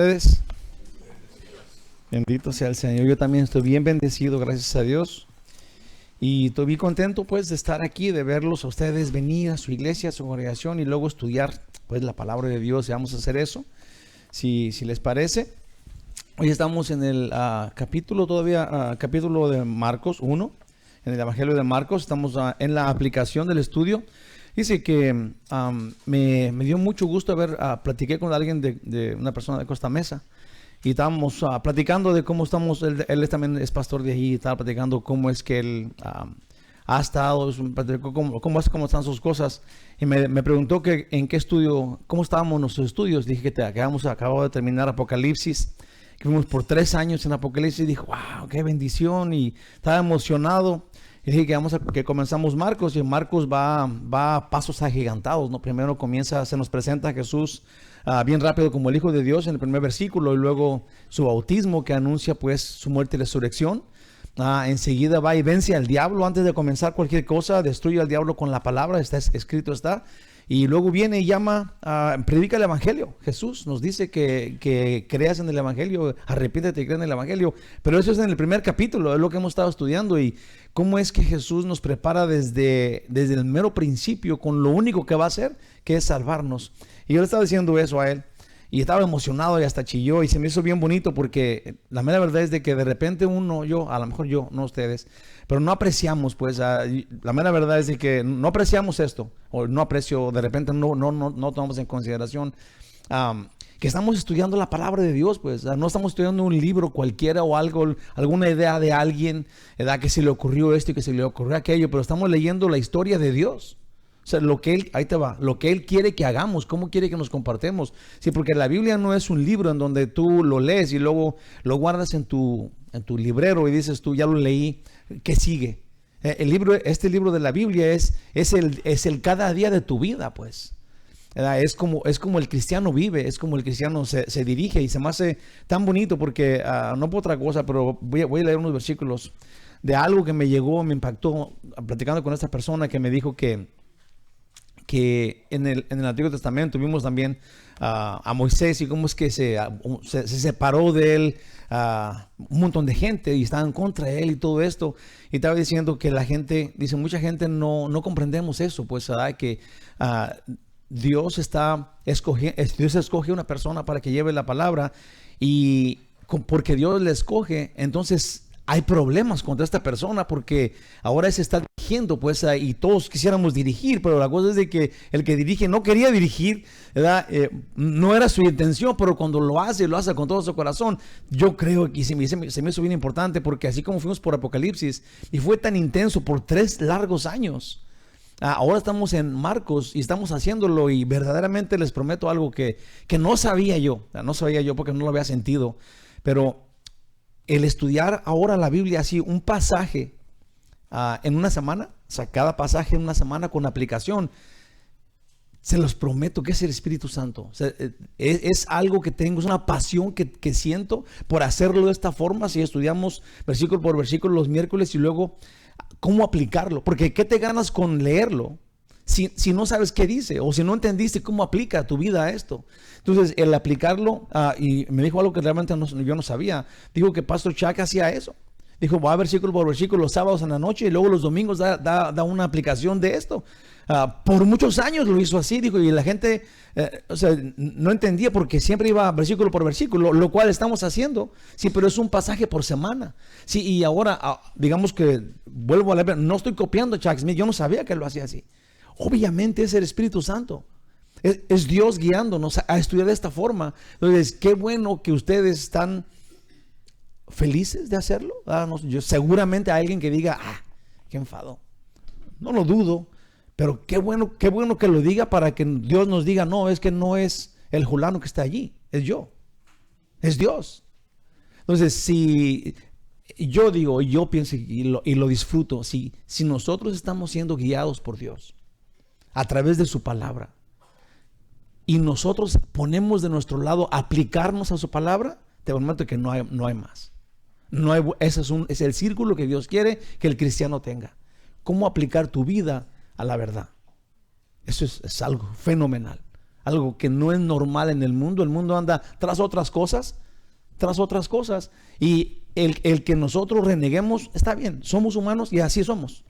Ustedes, bendito sea el Señor. Yo también estoy bien bendecido, gracias a Dios. Y estoy bien contento pues de estar aquí, de verlos a ustedes venir a su iglesia, a su congregación y luego estudiar pues la palabra de Dios. Y vamos a hacer eso, si les parece. Hoy estamos en el capítulo de Marcos 1, en el Evangelio de Marcos. Estamos en la aplicación del estudio. Dice que me dio mucho gusto platiqué con alguien de una persona de Costa Mesa y estábamos platicando de cómo estamos. Él también es pastor de allí y estaba platicando cómo es que él ha estado, cómo están sus cosas, y me preguntó que en qué estudio, cómo estábamos nuestros estudios. Dije que acabamos de terminar Apocalipsis, que fuimos por 3 años en Apocalipsis, y dijo, wow, qué bendición, y estaba emocionado. Y dije que comenzamos Marcos, y Marcos va a pasos agigantados, ¿no? Primero se nos presenta a Jesús bien rápido como el Hijo de Dios en el primer versículo, y luego su bautismo que anuncia pues su muerte y resurrección. Enseguida va y vence al diablo antes de comenzar cualquier cosa, destruye al diablo con la palabra, escrito está. Y luego viene y predica el Evangelio. Jesús nos dice que creas en el Evangelio, arrepiéntete y cree en el Evangelio. Pero eso es en el primer capítulo, es lo que hemos estado estudiando. Y cómo es que Jesús nos prepara desde el mero principio con lo único que va a hacer, que es salvarnos. Y yo le estaba diciendo eso a él. Y estaba emocionado y hasta chilló, y se me hizo bien bonito, porque la mera verdad es de que de repente a lo mejor yo, no ustedes, pero no apreciamos, pues, la mera verdad es de que no apreciamos esto, o de repente no tomamos en consideración que estamos estudiando la palabra de Dios, pues. No estamos estudiando un libro cualquiera o algo, alguna idea de alguien, que se le ocurrió esto y que se le ocurrió aquello, pero estamos leyendo la historia de Dios. O sea, lo que Él quiere que hagamos, cómo quiere que nos comportemos. Sí, porque la Biblia no es un libro en donde tú lo lees y luego lo guardas en tu librero y dices tú, ya lo leí, ¿qué sigue? Este libro de la Biblia es el cada día de tu vida, pues. Es como el cristiano vive, es como el cristiano se dirige, y se me hace tan bonito porque, no por otra cosa, pero voy a leer unos versículos de algo que me llegó, me impactó, platicando con esta persona que me dijo que en el Antiguo Testamento vimos también a Moisés, y cómo es que se separó de él un montón de gente y estaban contra él y todo esto. Y estaba diciendo que mucha gente no comprendemos eso, pues, que Dios escoge una persona para que lleve la palabra, y porque Dios le escoge, entonces hay problemas contra esta persona, porque ahora se está dirigiendo, pues, y todos quisiéramos dirigir, pero la cosa es de que el que dirige no quería dirigir, ¿verdad? No era su intención, pero cuando lo hace con todo su corazón. Yo creo que se me hizo bien importante, porque así como fuimos por Apocalipsis, y fue tan intenso por 3 largos años, ahora estamos en Marcos y estamos haciéndolo, y verdaderamente les prometo algo que no sabía yo porque no lo había sentido, pero el estudiar ahora la Biblia así, un pasaje en una semana, o sea, cada pasaje en una semana con aplicación, se los prometo que es el Espíritu Santo. O sea, es algo que tengo, es una pasión que siento por hacerlo de esta forma. Si estudiamos versículo por versículo los miércoles, y luego cómo aplicarlo, porque ¿qué te ganas con leerlo si no sabes qué dice, o si no entendiste cómo aplica tu vida a esto? Entonces, el aplicarlo, y me dijo algo que realmente yo no sabía. Dijo que Pastor Chuck hacía eso. Dijo, va versículo por versículo los sábados en la noche, y luego los domingos da una aplicación de esto. Por muchos años lo hizo así, dijo, y la gente no entendía, porque siempre iba versículo por versículo, lo cual estamos haciendo. Sí, pero es un pasaje por semana. Sí, y ahora, digamos que vuelvo a leer, no estoy copiando a Chuck Smith, yo no sabía que lo hacía así. Obviamente es el Espíritu Santo. Es Dios guiándonos a estudiar de esta forma. Entonces, qué bueno que ustedes están felices de hacerlo. Yo seguramente hay alguien que diga, qué enfado. No lo dudo, pero qué bueno que lo diga, para que Dios nos diga, no, es que no es el fulano que está allí, es yo, es Dios. Entonces, si yo digo, yo pienso y lo disfruto, si nosotros estamos siendo guiados por Dios a través de su palabra, y nosotros ponemos de nuestro lado aplicarnos a su palabra, te prometo que no hay más. Ese es el círculo que Dios quiere que el cristiano tenga. Cómo aplicar tu vida a la verdad. Eso es algo fenomenal. algo que no es normal en el mundo. El mundo anda tras otras cosas, y el que nosotros reneguemos está bien, somos humanos y así somos.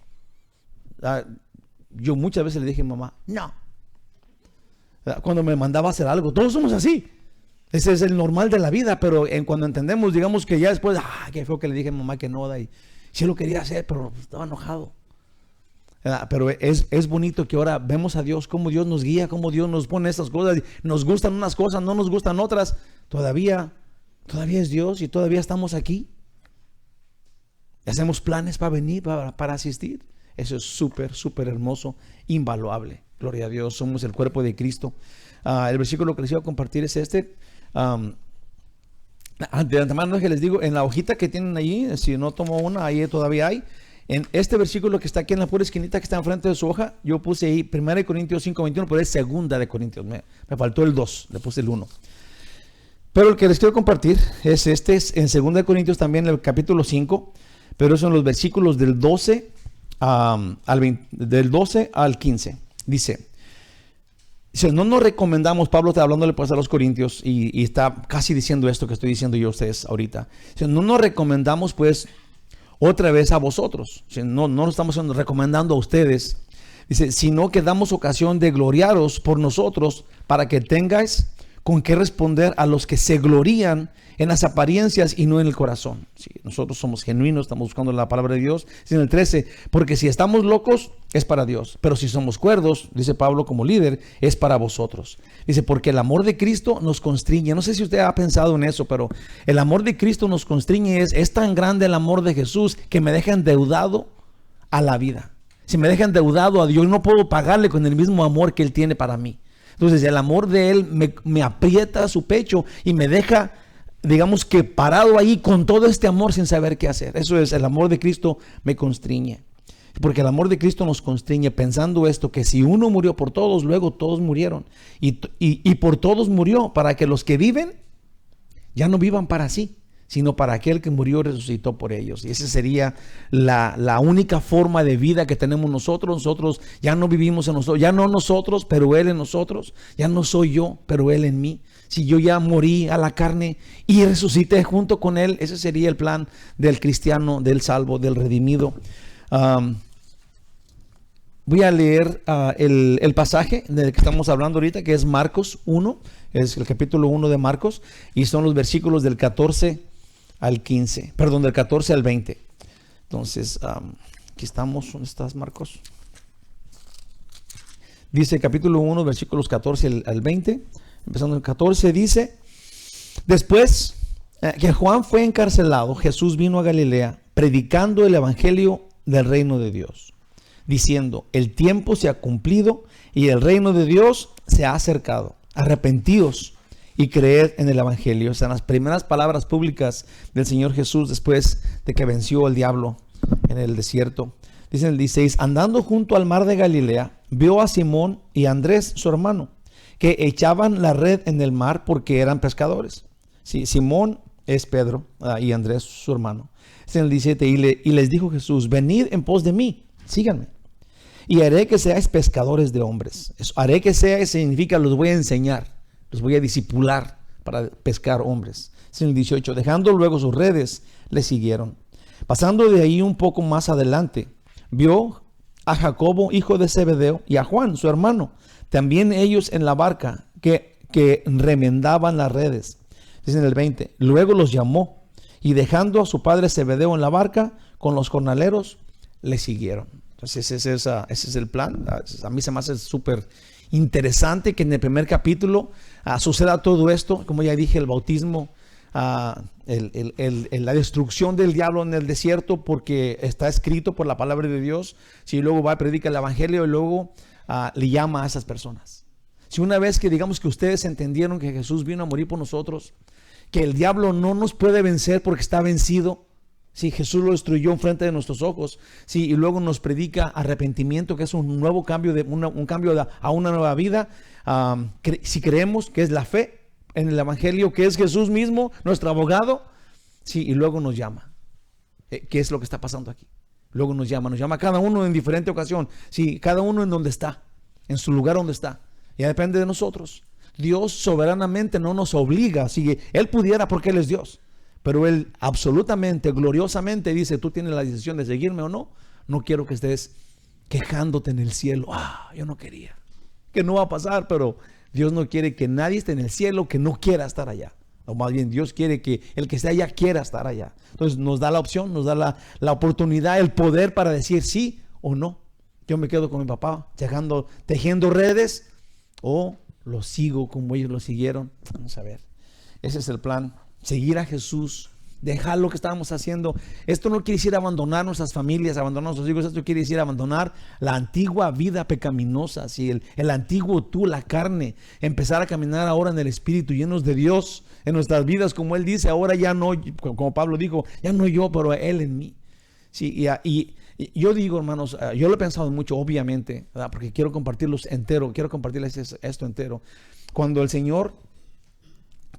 Yo muchas veces le dije a mi mamá, no, cuando me mandaba a hacer algo, todos somos así. Ese es el normal de la vida, pero cuando entendemos, digamos que ya después, qué feo que le dije a mi mamá que no, y sí lo quería hacer, pero estaba enojado. Pero es bonito que ahora vemos a Dios, cómo Dios nos guía, cómo Dios nos pone estas cosas. Nos gustan unas cosas, no nos gustan otras. Todavía es Dios y todavía estamos aquí. Hacemos planes para venir, para asistir. Eso es súper, súper hermoso, invaluable. Gloria a Dios, somos el cuerpo de Cristo. El versículo que les iba a compartir es este. De antemano que les digo, en la hojita que tienen allí, si no tomo una, ahí todavía hay. En este versículo que está aquí en la pura esquinita que está enfrente de su hoja, yo puse ahí 1 Corintios 5:21, pero es 2 Corintios. Me faltó el 2, le puse el 1. Pero el que les quiero compartir es en 2 Corintios también, el capítulo 5, pero son los versículos del 12 al 15. Dice, no nos recomendamos, Pablo está hablándole pues a los corintios y está casi diciendo esto que estoy diciendo yo a ustedes ahorita. No nos recomendamos pues otra vez a vosotros, no nos estamos recomendando a ustedes, dice, sino que damos ocasión de gloriaros por nosotros para que tengáis con qué responder a los que se glorían en las apariencias y no en el corazón. Sí, nosotros somos genuinos, estamos buscando la palabra de Dios. Dice en el 13, porque si estamos locos es para Dios, pero si somos cuerdos, dice Pablo como líder, es para vosotros. Dice, porque el amor de Cristo nos constriñe. No sé si usted ha pensado en eso, pero el amor de Cristo nos constriñe. Es tan grande el amor de Jesús que me deja endeudado a la vida. Si me deja endeudado a Dios, no puedo pagarle con el mismo amor que Él tiene para mí. Entonces el amor de Él me aprieta su pecho y me deja, digamos que parado ahí con todo este amor sin saber qué hacer. Eso es, el amor de Cristo me constriñe. Porque el amor de Cristo nos constriñe pensando esto, que si uno murió por todos, luego todos murieron. Y por todos murió, para que los que viven ya no vivan para sí, sino para aquel que murió y resucitó por ellos. Y esa sería la única forma de vida que tenemos nosotros. Nosotros ya no vivimos en nosotros, ya no nosotros, pero Él en nosotros. Ya no soy yo, pero Él en mí. Si yo ya morí a la carne y resucité junto con Él, ese sería el plan del cristiano, del salvo, del redimido. Voy a leer el pasaje del que estamos hablando ahorita, que es Marcos 1, es el capítulo 1 de Marcos, y son los versículos del 14 al 15, perdón, del 14 al 20. Entonces, aquí estamos, ¿dónde estás, Marcos? Dice capítulo 1, versículos 14 al 20, empezando el 14, dice, después que Juan fue encarcelado, Jesús vino a Galilea, predicando el evangelio del reino de Dios, diciendo, el tiempo se ha cumplido y el reino de Dios se ha acercado. Arrepentíos y creed en el evangelio. O sea, las primeras palabras públicas del Señor Jesús después de que venció al diablo en el desierto. Dice en el 16, andando junto al mar de Galilea, vio a Simón y a Andrés, su hermano, que echaban la red en el mar porque eran pescadores. Sí, Simón es Pedro y Andrés, su hermano. Dice en el 17, y les dijo Jesús, venid en pos de mí, síganme, y haré que seáis pescadores de hombres. Eso, haré que seáis significa los voy a enseñar. Los voy a discipular para pescar hombres. En el 18, dejando luego sus redes, le siguieron. Pasando de ahí un poco más adelante, vio a Jacobo, hijo de Zebedeo, y a Juan, su hermano, también ellos en la barca, que remendaban las redes. Dice en el 20, luego los llamó, y dejando a su padre Zebedeo en la barca, con los jornaleros, le siguieron. Entonces ese es el plan. A mí se me hace súper interesante que en el primer capítulo suceda todo esto, como ya dije, el bautismo, la destrucción del diablo en el desierto, porque está escrito por la palabra de Dios. Si luego va a predicar el evangelio y luego le llama a esas personas. Si una vez que digamos que ustedes entendieron que Jesús vino a morir por nosotros, que el diablo no nos puede vencer porque está vencido, si Jesús lo destruyó enfrente de nuestros ojos, sí, y luego nos predica arrepentimiento, que es un nuevo cambio, un cambio a una nueva vida. Si creemos que es la fe en el evangelio, que es Jesús mismo, nuestro abogado, sí, y luego nos llama. ¿Qué es lo que está pasando aquí? Luego nos llama cada uno en diferente ocasión, sí, cada uno en donde está, en su lugar donde está. Ya depende de nosotros. Dios soberanamente no nos obliga. Si Él pudiera, porque Él es Dios. Pero Él absolutamente, gloriosamente dice, tú tienes la decisión de seguirme o no. No quiero que estés quejándote en el cielo. Yo no quería. Que no va a pasar, pero Dios no quiere que nadie esté en el cielo que no quiera estar allá. O más bien, Dios quiere que el que esté allá quiera estar allá. Entonces nos da la opción, nos da la oportunidad, el poder para decir sí o no. Yo me quedo con mi papá tejiendo redes, o lo sigo como ellos lo siguieron. Vamos a ver. Ese es el plan. Seguir a Jesús. Dejar lo que estábamos haciendo. Esto no quiere decir abandonar nuestras familias, abandonar nuestros hijos. Esto quiere decir abandonar la antigua vida pecaminosa, ¿sí? El antiguo tú, la carne. Empezar a caminar ahora en el Espíritu, llenos de Dios en nuestras vidas. Como Él dice, ahora ya no, como Pablo dijo, ya no yo, pero Él en mí. Sí, y yo digo, hermanos, yo lo he pensado mucho, obviamente, ¿verdad? Porque quiero compartirlos entero. Quiero compartirles esto entero. Cuando el Señor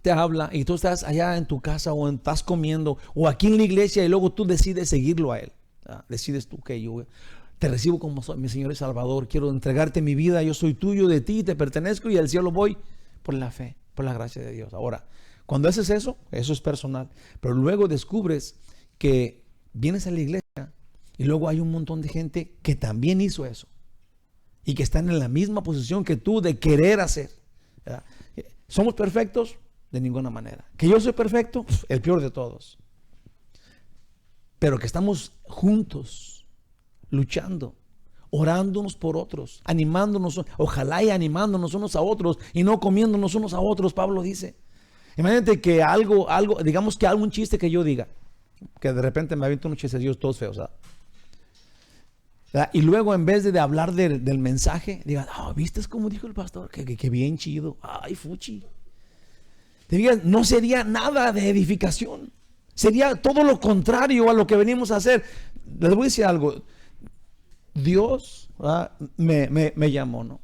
te habla y tú estás allá en tu casa o estás comiendo o aquí en la iglesia y luego tú decides seguirlo a Él, ¿verdad? Decides tú que yo te recibo como mi Señor y Salvador, quiero entregarte mi vida, yo soy tuyo, de ti te pertenezco y al cielo voy por la fe, por la gracia de Dios. Ahora, cuando haces eso es personal, pero luego descubres que vienes a la iglesia y luego hay un montón de gente que también hizo eso y que están en la misma posición que tú de querer hacer, ¿verdad? ¿Somos perfectos? De ninguna manera. ¿Que yo soy perfecto? El peor de todos. Pero que estamos juntos, luchando, orando unos por otros, animándonos, ojalá y animándonos unos a otros y no comiéndonos unos a otros, Pablo dice. Imagínate que algo, digamos que algún chiste que yo diga, que de repente me aviento unos chistecillos todos feos, ¿verdad? Y luego en vez de hablar del mensaje, digan, ¿viste cómo dijo el pastor? Que bien chido. Ay, fuchi. Te digas, no sería nada de edificación. Sería todo lo contrario a lo que venimos a hacer. Les voy a decir algo. Dios me llamó, ¿no?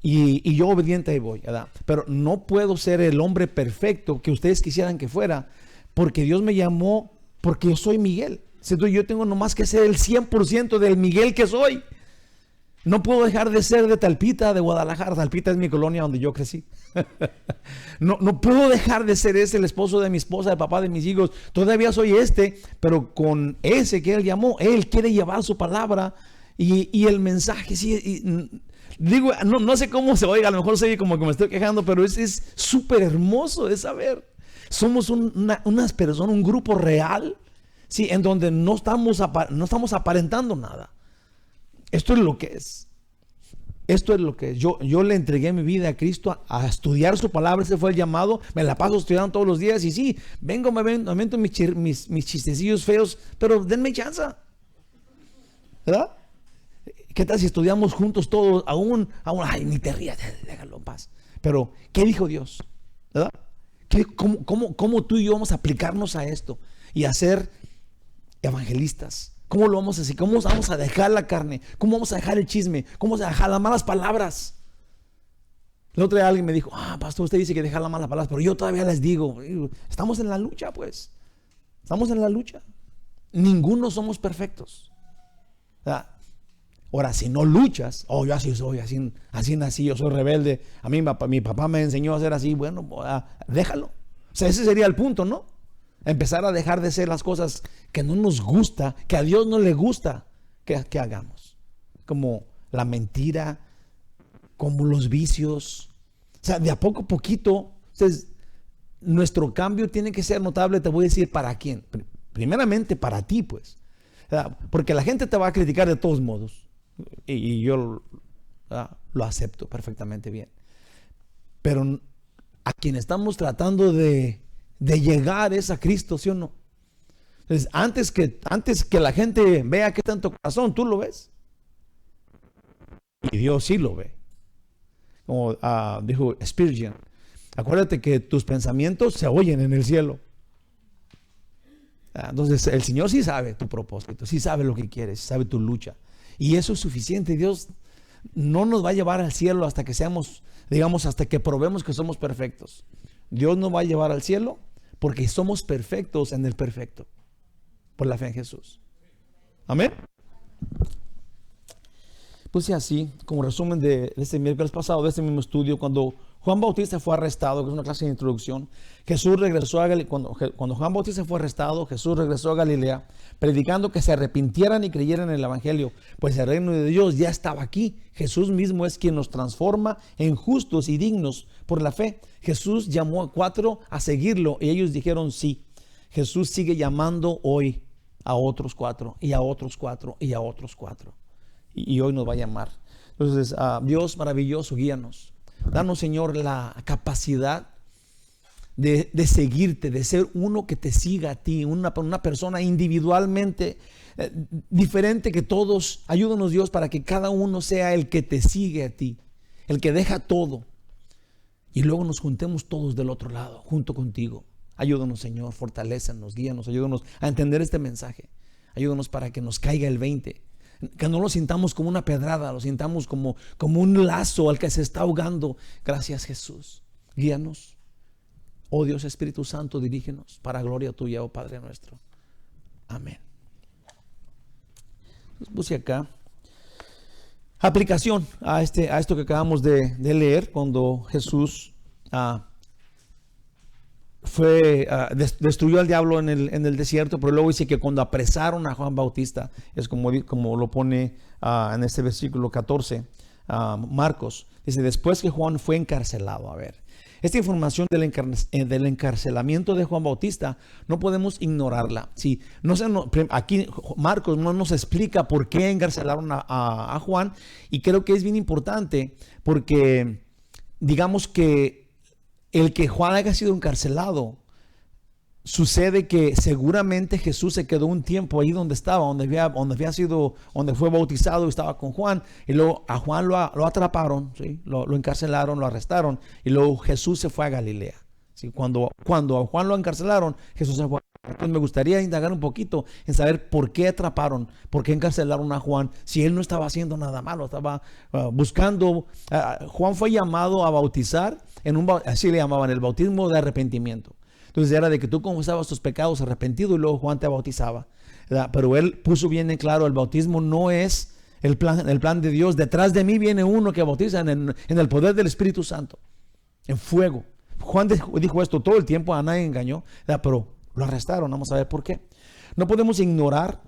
Y yo obediente ahí voy, ¿verdad? Pero no puedo ser el hombre perfecto que ustedes quisieran que fuera, porque Dios me llamó porque yo soy Miguel. Entonces yo tengo nomás que ser el 100% del Miguel que soy. No puedo dejar de ser de Talpita, de Guadalajara. Talpita es mi colonia donde yo crecí. No puedo dejar de ser el esposo de mi esposa, el papá de mis hijos. Todavía soy pero con ese que Él llamó, Él quiere llevar su palabra y el mensaje. Sí, digo, no sé cómo se oiga, a lo mejor se oye como que me estoy quejando, pero es súper hermoso de saber. Somos unas personas, un grupo real, sí, en donde no estamos aparentando nada. Esto es lo que es. Esto es lo que es. Yo le entregué mi vida a Cristo a estudiar su palabra. Ese fue el llamado. Me la paso estudiando todos los días. Y sí, me avento mis chistecillos feos, pero denme chance, ¿verdad? ¿Qué tal si estudiamos juntos todos? Aún ay, ni te rías, déjalo en paz. Pero, ¿qué dijo Dios? ¿Verdad? ¿Cómo tú y yo vamos a aplicarnos a esto y a ser evangelistas? ¿Cómo lo vamos a hacer? ¿Cómo vamos a dejar la carne? ¿Cómo vamos a dejar el chisme? ¿Cómo vamos a dejar las malas palabras? El otro día alguien me dijo, pastor, usted dice que dejar las malas palabras, pero yo todavía les digo, estamos en la lucha, pues. Estamos en la lucha. Ninguno somos perfectos. Ahora, si no luchas, yo así soy, así nací, yo soy rebelde. A mí mi papá me enseñó a ser así, bueno, déjalo. O sea, ese sería el punto, ¿no? Empezar a dejar de ser las cosas que no nos gusta, que a Dios no le gusta que hagamos. Como la mentira, como los vicios. O sea, de a poquito. Entonces, nuestro cambio tiene que ser notable. Te voy a decir para quién. Primeramente para ti, pues. Porque la gente te va a criticar de todos modos. Y yo lo acepto perfectamente bien. Pero a quien estamos tratando de llegar es a Cristo, ¿sí o no? Entonces, antes que la gente vea que está en tu corazón, tú lo ves. Y Dios sí lo ve. Como dijo Spurgeon, acuérdate que tus pensamientos se oyen en el cielo. Entonces, el Señor sí sabe tu propósito, sí sabe lo que quieres, sabe tu lucha. Y eso es suficiente. Dios no nos va a llevar al cielo hasta que seamos, digamos, hasta que probemos que somos perfectos. Dios nos va a llevar al cielo porque somos perfectos en el perfecto, por la fe en Jesús. Amén. Puse así, como resumen de este miércoles pasado, de este mismo estudio, cuando Juan Bautista fue arrestado, que es una clase de introducción, Jesús regresó a Galilea. Cuando Juan Bautista fue arrestado, Jesús regresó a Galilea, predicando que se arrepintieran y creyeran en el Evangelio, pues el reino de Dios ya estaba aquí. Jesús mismo es quien nos transforma en justos y dignos por la fe. Jesús llamó a 4 a seguirlo y ellos dijeron sí. Jesús sigue llamando hoy a otros 4 y a otros 4 y a otros 4. Y hoy nos va a llamar. Entonces, Dios maravilloso, guíanos. Danos, Señor, la capacidad de seguirte, de ser uno que te siga a ti, una persona individualmente diferente que todos. Ayúdanos, Dios, para que cada uno sea el que te sigue a ti, el que deja todo. Y luego nos juntemos todos del otro lado, junto contigo. Ayúdanos, Señor, fortalézanos, guíanos, ayúdanos a entender este mensaje. Ayúdanos para que nos caiga el 20. Que no lo sintamos como una pedrada, lo sintamos como un lazo al que se está ahogando. Gracias, Jesús. Guíanos. Oh Dios Espíritu Santo, dirígenos para gloria tuya, oh Padre nuestro. Amén. Entonces puse acá aplicación a esto que acabamos de leer, cuando Jesús destruyó al diablo en el desierto, pero luego dice que cuando apresaron a Juan Bautista, es como lo pone en este versículo 14, Marcos, dice, después que Juan fue encarcelado. A ver, esta información del encarcelamiento de Juan Bautista no podemos ignorarla. Sí, aquí Marcos no nos explica por qué encarcelaron a Juan, y creo que es bien importante porque digamos que el que Juan haya sido encarcelado, sucede que seguramente Jesús se quedó un tiempo ahí donde estaba, donde fue bautizado y estaba con Juan, y luego a Juan lo atraparon, ¿sí? lo encarcelaron, lo arrestaron, y luego Jesús se fue a Galilea, ¿sí? Cuando a Juan lo encarcelaron, Jesús se fue. Entonces me gustaría indagar un poquito en saber por qué atraparon, por qué encarcelaron a Juan, si él no estaba haciendo nada malo, estaba buscando. Juan fue llamado a bautizar, así le llamaban, el bautismo de arrepentimiento. Entonces era de que tú confesabas tus pecados arrepentido y luego Juan te bautizaba, ¿verdad? Pero él puso bien en claro, el bautismo no es el plan de Dios. Detrás de mí viene uno que bautiza en el poder del Espíritu Santo, en fuego. Juan dijo esto todo el tiempo, a nadie engañó, ¿verdad? Pero lo arrestaron. Vamos a ver por qué. No podemos ignorar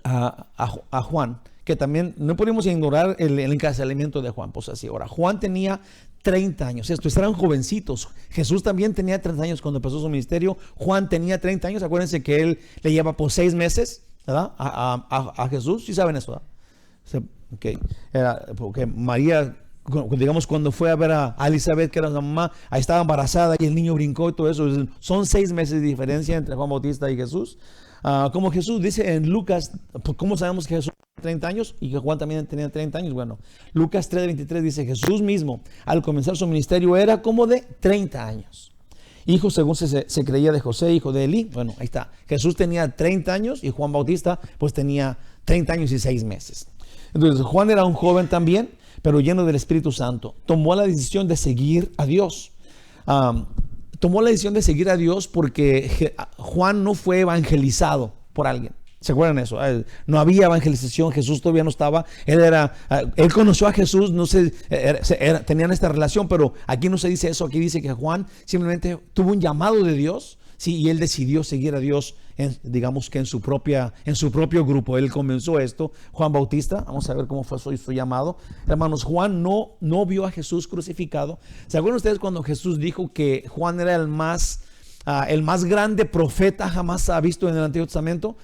a Juan, que también no podemos ignorar el encarcelamiento de Juan. Pues así, ahora, Juan tenía 30 años. Estos eran jovencitos. Jesús también tenía 30 años cuando empezó su ministerio. Juan tenía 30 años. Acuérdense que él le lleva por 6 meses, ¿verdad? A Jesús. ¿Sí saben eso, ¿verdad? Okay. Era porque María, digamos, cuando fue a ver a Elizabeth, que era su mamá, ahí estaba embarazada y el niño brincó y todo eso. Son 6 meses de diferencia entre Juan Bautista y Jesús. Como Jesús dice en Lucas, ¿cómo sabemos que Jesús tenía 30 años y que Juan también tenía 30 años? Bueno, Lucas 3:23 dice, Jesús mismo al comenzar su ministerio era como de 30 años. Hijo según se creía de José, hijo de Elí. Bueno, ahí está. Jesús tenía 30 años y Juan Bautista pues tenía 30 años y 6 meses. Entonces Juan era un joven también, pero lleno del Espíritu Santo. Tomó la decisión de seguir a Dios. Tomó la decisión de seguir a Dios porque Juan no fue evangelizado por alguien. ¿Se acuerdan de eso? No había evangelización, Jesús todavía no estaba. Él conoció a Jesús, no sé, tenían esta relación, pero aquí no se dice eso. Aquí dice que Juan simplemente tuvo un llamado de Dios, sí, y él decidió seguir a Dios, digamos que en su propio grupo. Él comenzó esto, Juan Bautista. Vamos a ver cómo fue su llamado. Hermanos, Juan no vio a Jesús crucificado. ¿Se acuerdan ustedes cuando Jesús dijo que Juan era el más grande profeta jamás visto en el Antiguo Testamento,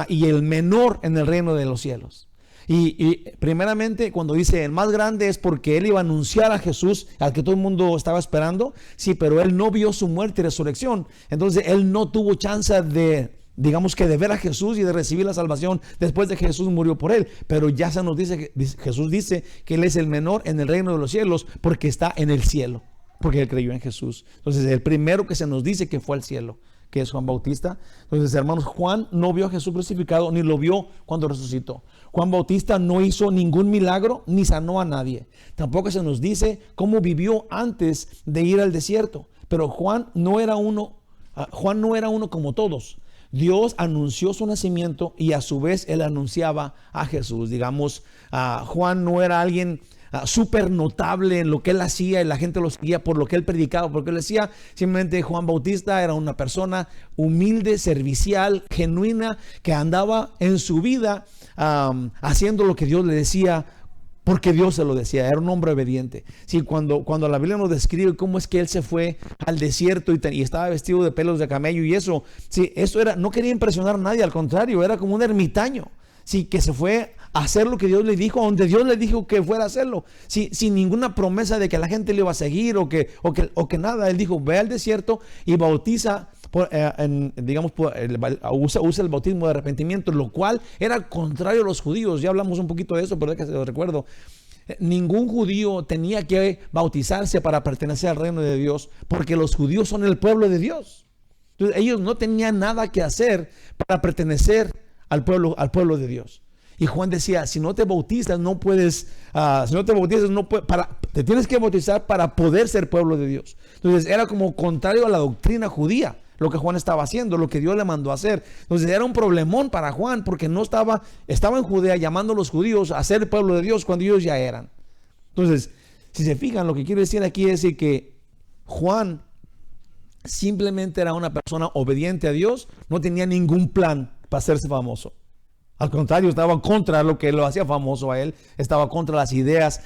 y el menor en el reino de los cielos? Y primeramente, cuando dice el más grande, es porque él iba a anunciar a Jesús, al que todo el mundo estaba esperando. Sí, pero él no vio su muerte y resurrección. Entonces él no tuvo chance de ver a Jesús y de recibir la salvación después de que Jesús murió por él. Pero ya se nos dice, Jesús dice que él es el menor en el reino de los cielos porque está en el cielo, porque él creyó en Jesús. Entonces el primero que se nos dice que fue al cielo, que es Juan Bautista. Entonces, hermanos, Juan no vio a Jesús crucificado, ni lo vio cuando resucitó. Juan Bautista no hizo ningún milagro, ni sanó a nadie. Tampoco se nos dice cómo vivió antes de ir al desierto. Pero Juan no era uno como todos. Dios anunció su nacimiento y a su vez él anunciaba a Jesús. Digamos, Juan no era alguien súper notable en lo que él hacía y la gente lo seguía por lo que él predicaba, porque él decía. Simplemente Juan Bautista era una persona humilde, servicial, genuina, que andaba en su vida haciendo lo que Dios le decía, porque Dios se lo decía. Era un hombre obediente. Sí, cuando la Biblia nos describe cómo es que él se fue al desierto y estaba vestido de pelos de camello y eso, sí, eso era, no quería impresionar a nadie, al contrario, era como un ermitaño. Sí, que se fue a hacer lo que Dios le dijo, donde Dios le dijo que fuera a hacerlo, sí, sin ninguna promesa de que la gente le iba a seguir o que nada. Él dijo, ve al desierto y bautiza, usa el bautismo de arrepentimiento, lo cual era contrario a los judíos. Ya hablamos un poquito de eso, pero déjame, recuerdo. Ningún judío tenía que bautizarse para pertenecer al reino de Dios, porque los judíos son el pueblo de Dios. Entonces, ellos no tenían nada que hacer para pertenecer al pueblo de Dios. Y Juan decía, si no te bautizas, no puedes, te tienes que bautizar para poder ser pueblo de Dios. Entonces era como contrario a la doctrina judía, lo que Juan estaba haciendo, lo que Dios le mandó a hacer. Entonces era un problemón para Juan, porque estaba en Judea llamando a los judíos a ser el pueblo de Dios cuando ellos ya eran. Entonces, si se fijan, lo que quiero decir aquí es que Juan simplemente era una persona obediente a Dios, no tenía ningún plan para hacerse famoso. Al contrario, estaba contra lo que lo hacía famoso a él, estaba contra las ideas,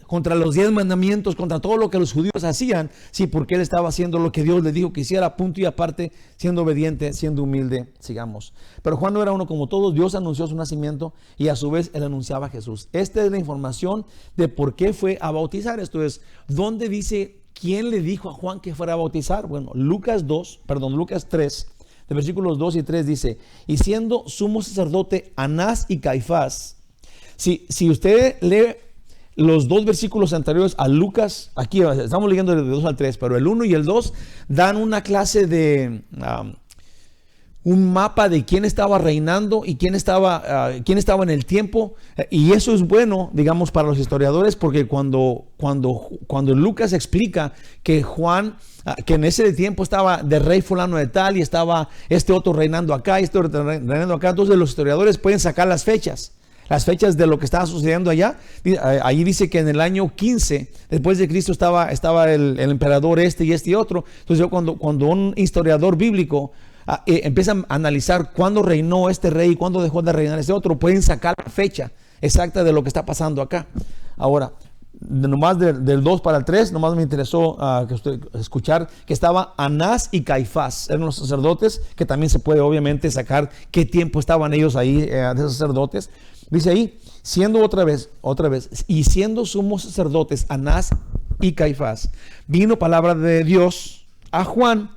contra los 10 mandamientos, contra todo lo que los judíos hacían, sí, porque él estaba haciendo lo que Dios le dijo que hiciera, punto y aparte, siendo obediente, siendo humilde. Sigamos. Pero Juan no era uno como todos. Dios anunció su nacimiento y a su vez él anunciaba a Jesús. Esta es la información de por qué fue a bautizar. Esto es, ¿dónde dice quién le dijo a Juan que fuera a bautizar? Bueno, Lucas 3, de versículos 2 y 3 dice, y siendo sumo sacerdote Anás y Caifás. Si usted lee los dos versículos anteriores a Lucas, aquí estamos leyendo de 2 al 3, pero el 1 y el 2 dan una clase de un mapa de quién estaba reinando y quién estaba en el tiempo. Y eso es bueno, digamos, para los historiadores, porque cuando Lucas explica que Juan, que en ese tiempo estaba de rey fulano de tal y estaba este otro reinando acá y este otro reinando acá, entonces los historiadores pueden sacar las fechas de lo que estaba sucediendo allá. Ahí dice que en el año 15 después de Cristo estaba el emperador este y otro. Entonces cuando un historiador bíblico empieza a analizar cuándo reinó este rey y cuándo dejó de reinar este otro, pueden sacar la fecha exacta de lo que está pasando acá. Ahora, nomás del 2 para el 3, nomás me interesó escuchar que estaba Anás y Caifás, eran los sacerdotes, que también se puede obviamente sacar qué tiempo estaban ellos ahí de sacerdotes. Dice ahí, siendo otra vez, y siendo sumos sacerdotes Anás y Caifás, vino palabra de Dios a Juan,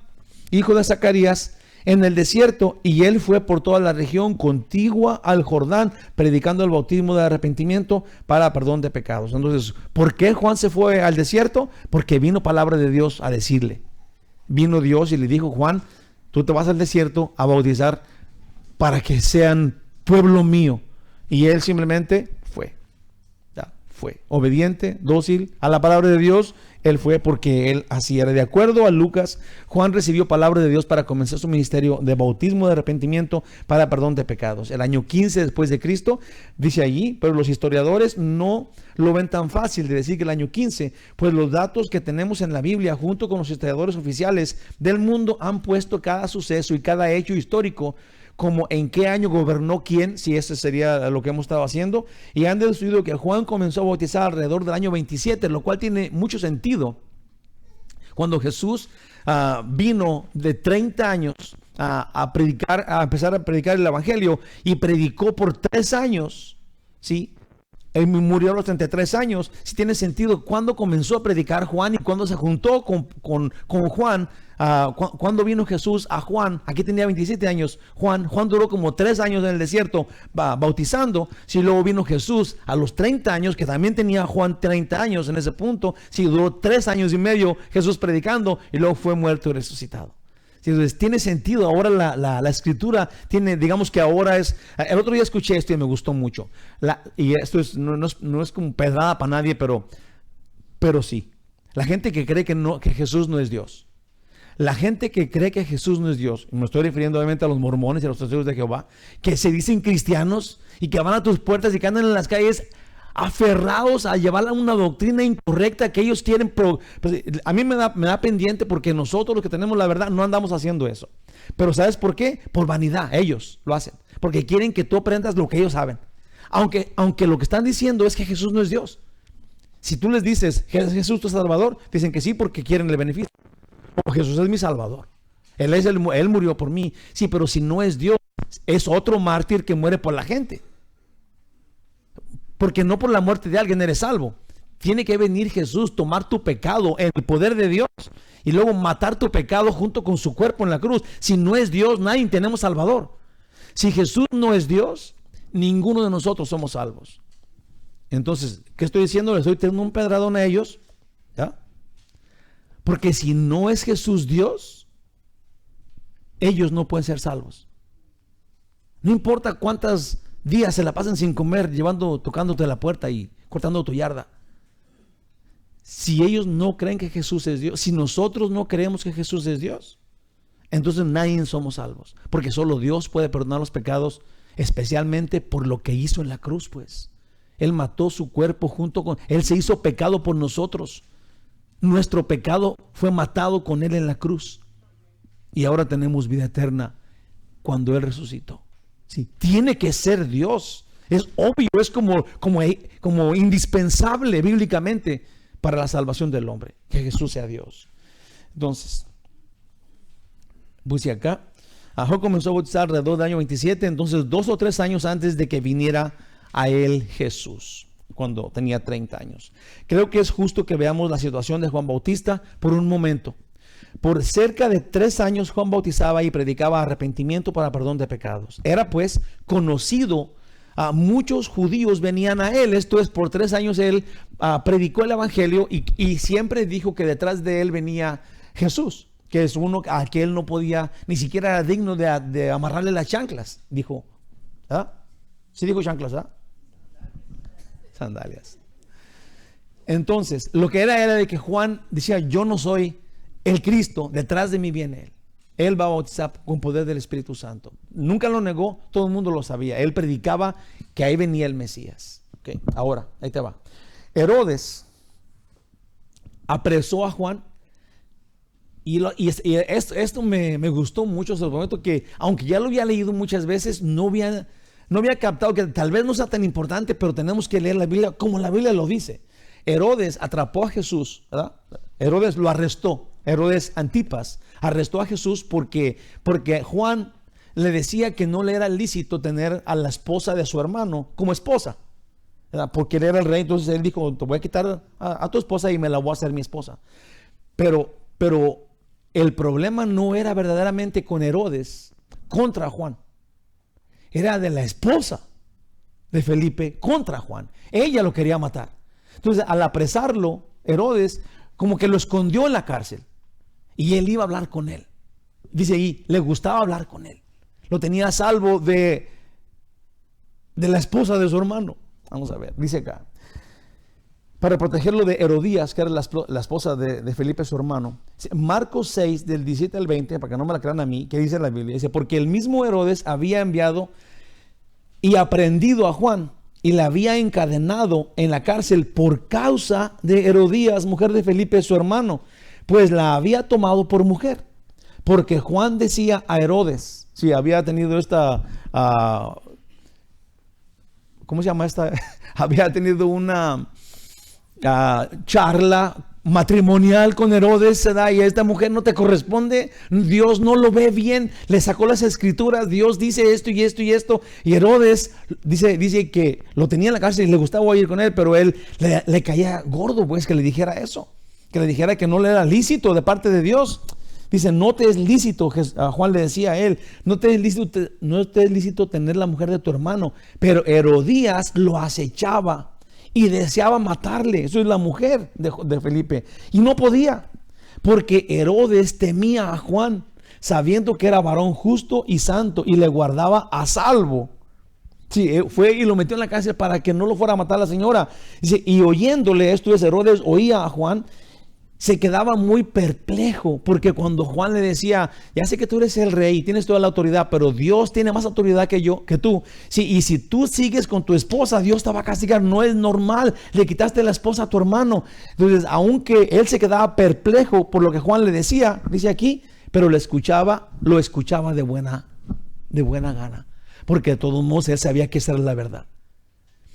hijo de Zacarías, en el desierto, y él fue por toda la región contigua al Jordán, predicando el bautismo de arrepentimiento para perdón de pecados. Entonces, ¿por qué Juan se fue al desierto? Porque vino palabra de Dios a decirle. Vino Dios y le dijo, Juan, tú te vas al desierto a bautizar para que sean pueblo mío. Y él simplemente fue obediente, dócil a la palabra de Dios. Él fue porque él así era. De acuerdo a Lucas, Juan recibió palabra de Dios para comenzar su ministerio de bautismo de arrepentimiento para perdón de pecados. El año 15 después de Cristo, dice allí, pero los historiadores no lo ven tan fácil de decir que el año 15, pues los datos que tenemos en la Biblia junto con los historiadores oficiales del mundo han puesto cada suceso y cada hecho histórico como en qué año gobernó quién, si ese sería lo que hemos estado haciendo, y han deducido que Juan comenzó a bautizar alrededor del año 27, lo cual tiene mucho sentido. Cuando Jesús vino de 30 años a empezar a predicar el evangelio, y predicó por 3 años, ¿sí? Él murió a los 33 años. Si tiene sentido cuándo comenzó a predicar Juan y cuándo se juntó con Juan. Cuando vino Jesús a Juan, aquí tenía 27 años. Juan duró como 3 años en el desierto bautizando. Si luego vino Jesús a los 30 años, que también tenía Juan 30 años en ese punto. Si duró 3 años y medio Jesús predicando, y luego fue muerto y resucitado. Entonces tiene sentido. Ahora la escritura tiene, digamos que ahora es. El otro día escuché esto y me gustó mucho. Y esto no es como pedrada para nadie, pero sí. La gente que cree que Jesús no es Dios. La gente que cree que Jesús no es Dios, y me estoy refiriendo obviamente a los mormones y a los testigos de Jehová, que se dicen cristianos y que van a tus puertas y que andan en las calles aferrados a llevar a una doctrina incorrecta que ellos quieren. Pues, a mí me da pendiente, porque nosotros los que tenemos la verdad no andamos haciendo eso. Pero ¿sabes por qué? Por vanidad. Ellos lo hacen porque quieren que tú aprendas lo que ellos saben, aunque lo que están diciendo es que Jesús no es Dios. Si tú les dices, Jesús tu Salvador, dicen que sí porque quieren el beneficio. O Jesús es mi Salvador, Él murió por mí. Sí, pero si no es Dios, es otro mártir que muere por la gente. Porque no por la muerte de alguien eres salvo. Tiene que venir Jesús, tomar tu pecado en el poder de Dios y luego matar tu pecado junto con su cuerpo en la cruz. Si no es Dios, nadie tenemos Salvador. Si Jesús no es Dios, ninguno de nosotros somos salvos. Entonces, ¿qué estoy diciendo? Les estoy teniendo un pedradón a ellos, ¿ya? Porque si no es Jesús Dios, ellos no pueden ser salvos. No importa cuántos días se la pasen sin comer, tocándote la puerta y cortando tu yarda. Si ellos no creen que Jesús es Dios, si nosotros no creemos que Jesús es Dios, entonces nadie somos salvos. Porque solo Dios puede perdonar los pecados, especialmente por lo que hizo en la cruz, pues. Él mató su cuerpo Él se hizo pecado por nosotros. Nuestro pecado fue matado con Él en la cruz. Y ahora tenemos vida eterna cuando Él resucitó. Sí, tiene que ser Dios. Es obvio, es como indispensable bíblicamente para la salvación del hombre, que Jesús sea Dios. Entonces, puse acá, Job comenzó a bautizar alrededor del año 27, entonces 2 o 3 años antes de que viniera a él Jesús, cuando tenía 30 años. Creo que es justo que veamos la situación de Juan Bautista por un momento. Por cerca de 3 años Juan bautizaba y predicaba arrepentimiento para perdón de pecados. Era pues conocido, muchos judíos venían a él. Esto es, por 3 años él predicó el evangelio y siempre dijo que detrás de él venía Jesús, que es uno a que él no podía, ni siquiera era digno de amarrarle las chanclas. Dijo, ¿sí dijo chanclas? Sandalias. Entonces, lo que era de que Juan decía, yo no soy el Cristo, detrás de mí viene Él. Él va a bautizar con poder del Espíritu Santo. Nunca lo negó, todo el mundo lo sabía. Él predicaba que ahí venía el Mesías. Okay, ahora, ahí te va. Herodes apresó a Juan y esto me gustó mucho. Se lo prometo que, aunque ya lo había leído muchas veces, no había captado que tal vez no sea tan importante, pero tenemos que leer la Biblia como la Biblia lo dice. Herodes atrapó a Jesús, ¿verdad? Herodes lo arrestó. Herodes Antipas arrestó a Jesús porque Juan le decía que no le era lícito tener a la esposa de su hermano como esposa, ¿verdad? Porque él era el rey. Entonces él dijo, te voy a quitar a tu esposa y me la voy a hacer mi esposa. Pero el problema no era verdaderamente con Herodes contra Juan. Era de la esposa de Felipe contra Juan. Ella lo quería matar. Entonces, al apresarlo, Herodes como que lo escondió en la cárcel. Y él iba a hablar con él. Dice ahí, le gustaba hablar con él. Lo tenía a salvo de la esposa de su hermano. Vamos a ver, dice acá. Para protegerlo de Herodías, que era la esposa de Felipe, su hermano. Marcos 6, del 17 al 20, para que no me la crean a mí, que dice la Biblia. Dice, porque el mismo Herodes había enviado y aprendido a Juan y la había encadenado en la cárcel por causa de Herodías, mujer de Felipe, su hermano, pues la había tomado por mujer. Porque Juan decía a Herodes, sí, había tenido ¿cómo se llama esta? Había tenido una charla matrimonial con Herodes, ¿verdad? Y a esta mujer no te corresponde, Dios no lo ve bien, le sacó las escrituras, Dios dice esto y esto y esto, y Herodes dice que lo tenía en la cárcel y le gustaba oír con él, pero él le caía gordo, pues, que le dijera eso, que le dijera que no le era lícito de parte de Dios. Dice, no te es lícito, a Juan le decía a él, no te es lícito tener la mujer de tu hermano, pero Herodías lo acechaba y deseaba matarle. Eso es la mujer de Felipe. Y no podía, porque Herodes temía a Juan, sabiendo que era varón justo y santo, y le guardaba a salvo. Sí, fue y lo metió en la cárcel para que no lo fuera a matar la señora. Dice, y oyéndole esto, Herodes oía a Juan se quedaba muy perplejo, porque cuando Juan le decía, ya sé que tú eres el rey, tienes toda la autoridad, pero Dios tiene más autoridad que tú. Sí, y si tú sigues con tu esposa, Dios te va a castigar. No es normal, le quitaste la esposa a tu hermano. Entonces, aunque él se quedaba perplejo por lo que Juan le decía, dice aquí, pero lo escuchaba de buena gana, porque de todos modos él sabía que esa era la verdad.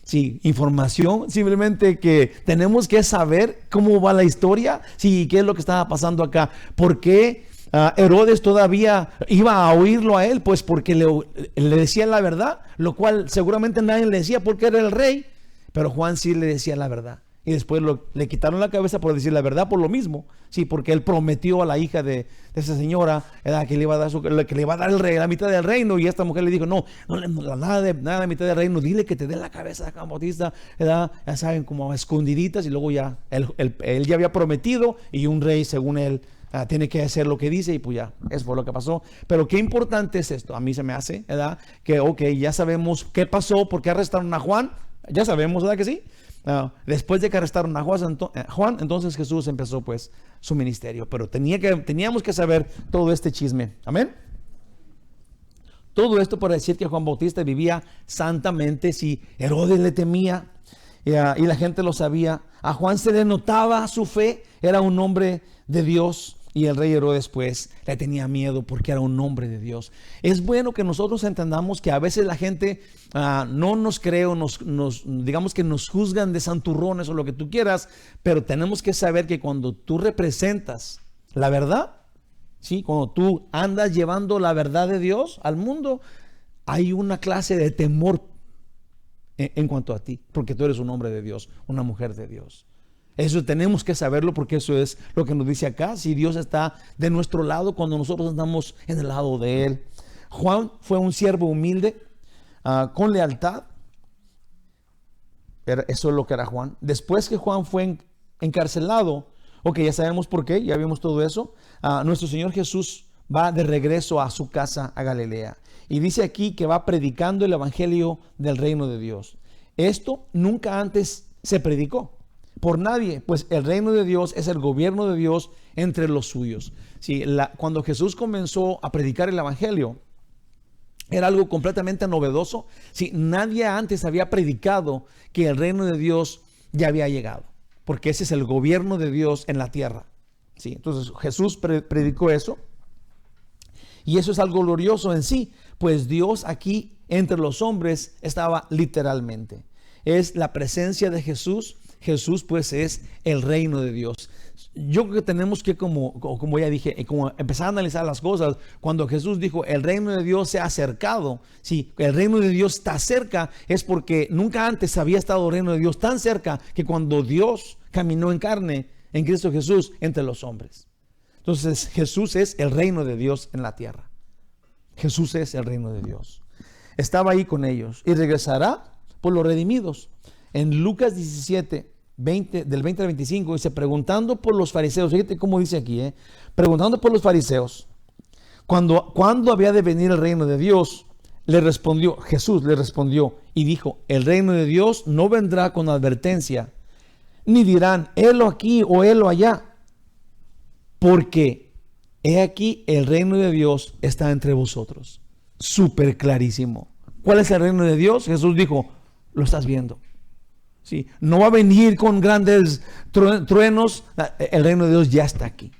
Sí, información, simplemente que tenemos que saber cómo va la historia, sí, qué es lo que estaba pasando acá, por qué Herodes todavía iba a oírlo a él, pues porque le decía la verdad, lo cual seguramente nadie le decía porque era el rey, pero Juan sí le decía la verdad. Y después le quitaron la cabeza por decir la verdad por lo mismo. Sí, porque él prometió a la hija de esa señora que le iba a dar que le iba a dar la mitad del reino. Y esta mujer le dijo, no, nada de mitad del reino. Dile que te dé la cabeza de Juan Bautista. Ya saben, como escondiditas. Y luego ya, él ya había prometido. Y un rey, según él, tiene que hacer lo que dice. Y pues ya, eso fue lo que pasó. Pero qué importante es esto. A mí se me hace, ¿verdad? Que ok, ya sabemos qué pasó, por qué arrestaron a Juan. Ya sabemos, ¿verdad que sí? Después de que arrestaron a Juan, entonces Jesús empezó pues su ministerio, pero teníamos que saber todo este chisme, amén. Todo esto para decir que Juan Bautista vivía santamente. Si Herodes le temía y la gente lo sabía, a Juan se le notaba su fe, era un hombre de Dios. Y el rey Herodes pues le tenía miedo porque era un hombre de Dios. Es bueno que nosotros entendamos que a veces la gente no nos cree o digamos que nos juzgan de santurrones o lo que tú quieras, pero tenemos que saber que cuando tú representas la verdad, ¿sí? Cuando tú andas llevando la verdad de Dios al mundo, hay una clase de temor en cuanto a ti, porque tú eres un hombre de Dios, una mujer de Dios. Eso tenemos que saberlo, porque eso es lo que nos dice acá. Si Dios está de nuestro lado cuando nosotros andamos en el lado de Él. Juan fue un siervo humilde, con lealtad. Eso es lo que era Juan. Después que Juan fue encarcelado, ok, ya sabemos por qué, ya vimos todo eso. Nuestro Señor Jesús va de regreso a su casa a Galilea. Y dice aquí que va predicando el evangelio del reino de Dios. Esto nunca antes se predicó por nadie, pues el reino de Dios es el gobierno de Dios entre los suyos. Sí, cuando Jesús comenzó a predicar el evangelio, era algo completamente novedoso. Sí, nadie antes había predicado que el reino de Dios ya había llegado, porque ese es el gobierno de Dios en la tierra. Sí, entonces Jesús predicó eso, y eso es algo glorioso en sí, pues Dios aquí entre los hombres estaba literalmente. Es la presencia de Jesús. Jesús pues es el reino de Dios. Yo creo que tenemos que, como ya dije, como empezar a analizar las cosas. Cuando Jesús dijo el reino de Dios se ha acercado, sí, el reino de Dios está cerca, es porque nunca antes había estado el reino de Dios tan cerca que cuando Dios caminó en carne en Cristo Jesús entre los hombres. Entonces Jesús es el reino de Dios en la tierra. Jesús es el reino de Dios. Estaba ahí con ellos y regresará por los redimidos. En Lucas 17, del 20 al 25, dice, preguntando por los fariseos, fíjate cómo dice aquí, preguntando por los fariseos, ¿cuándo había de venir el reino de Dios? Jesús le respondió y dijo, el reino de Dios no vendrá con advertencia, ni dirán, helo aquí o helo allá, porque he aquí el reino de Dios está entre vosotros. Súper clarísimo. ¿Cuál es el reino de Dios? Jesús dijo, lo estás viendo. Sí, no va a venir con grandes truenos. El reino de Dios ya está aquí.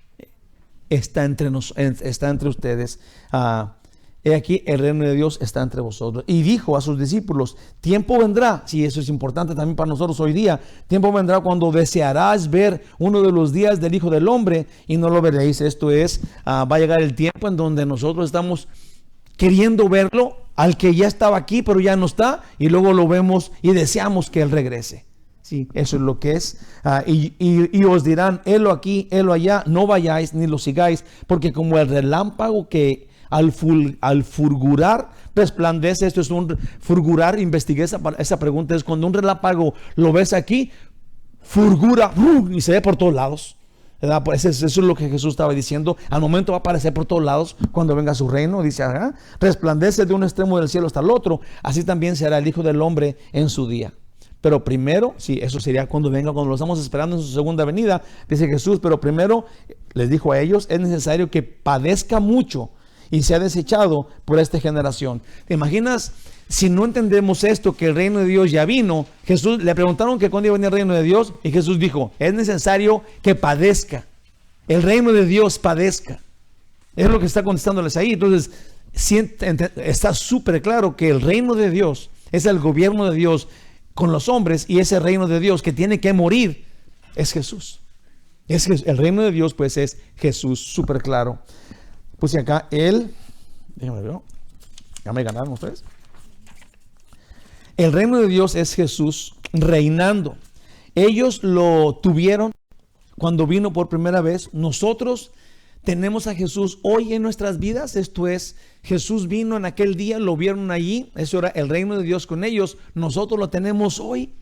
Está entre ustedes. He aquí el reino de Dios está entre vosotros. Y dijo a sus discípulos, tiempo vendrá, sí, eso es importante también para nosotros hoy día, tiempo vendrá cuando desearás ver uno de los días del Hijo del Hombre y no lo veréis. Esto es, va a llegar el tiempo en donde nosotros estamos queriendo verlo, al que ya estaba aquí pero ya no está, y luego lo vemos y deseamos que Él regrese. Sí, eso es lo que es. Y os dirán, helo aquí, helo allá, no vayáis ni lo sigáis, porque como el relámpago que al fulgurar resplandece. Esto es un fulgurar. Investigué esa pregunta. Es cuando un relámpago lo ves aquí, fulgura y se ve por todos lados, ¿verdad? Pues eso es lo que Jesús estaba diciendo. Al momento va a aparecer por todos lados cuando venga su reino. Dice, resplandece de un extremo del cielo hasta el otro. Así también será el Hijo del Hombre en su día. pero primero, sí, eso sería cuando venga, cuando lo estamos esperando en su segunda venida, dice Jesús, pero primero les dijo a ellos, es necesario que padezca mucho y sea desechado por esta generación. ¿Te imaginas? Si no entendemos esto, que el reino de Dios ya vino, Jesús le preguntaron que cuándo iba a venir el reino de Dios, y Jesús dijo, es necesario que padezca. El reino de Dios padezca. Es lo que está contestándoles ahí. Entonces, está súper claro que el reino de Dios es el gobierno de Dios con los hombres, y ese reino de Dios que tiene que morir es Jesús. El reino de Dios, pues, es Jesús, súper claro. Puse acá déjame ver, ya me ganaron ustedes. El reino de Dios es Jesús reinando. Ellos lo tuvieron cuando vino por primera vez. Nosotros tenemos a Jesús hoy en nuestras vidas. Esto es, Jesús vino en aquel día, lo vieron allí. Eso era el reino de Dios con ellos. Nosotros lo tenemos hoy.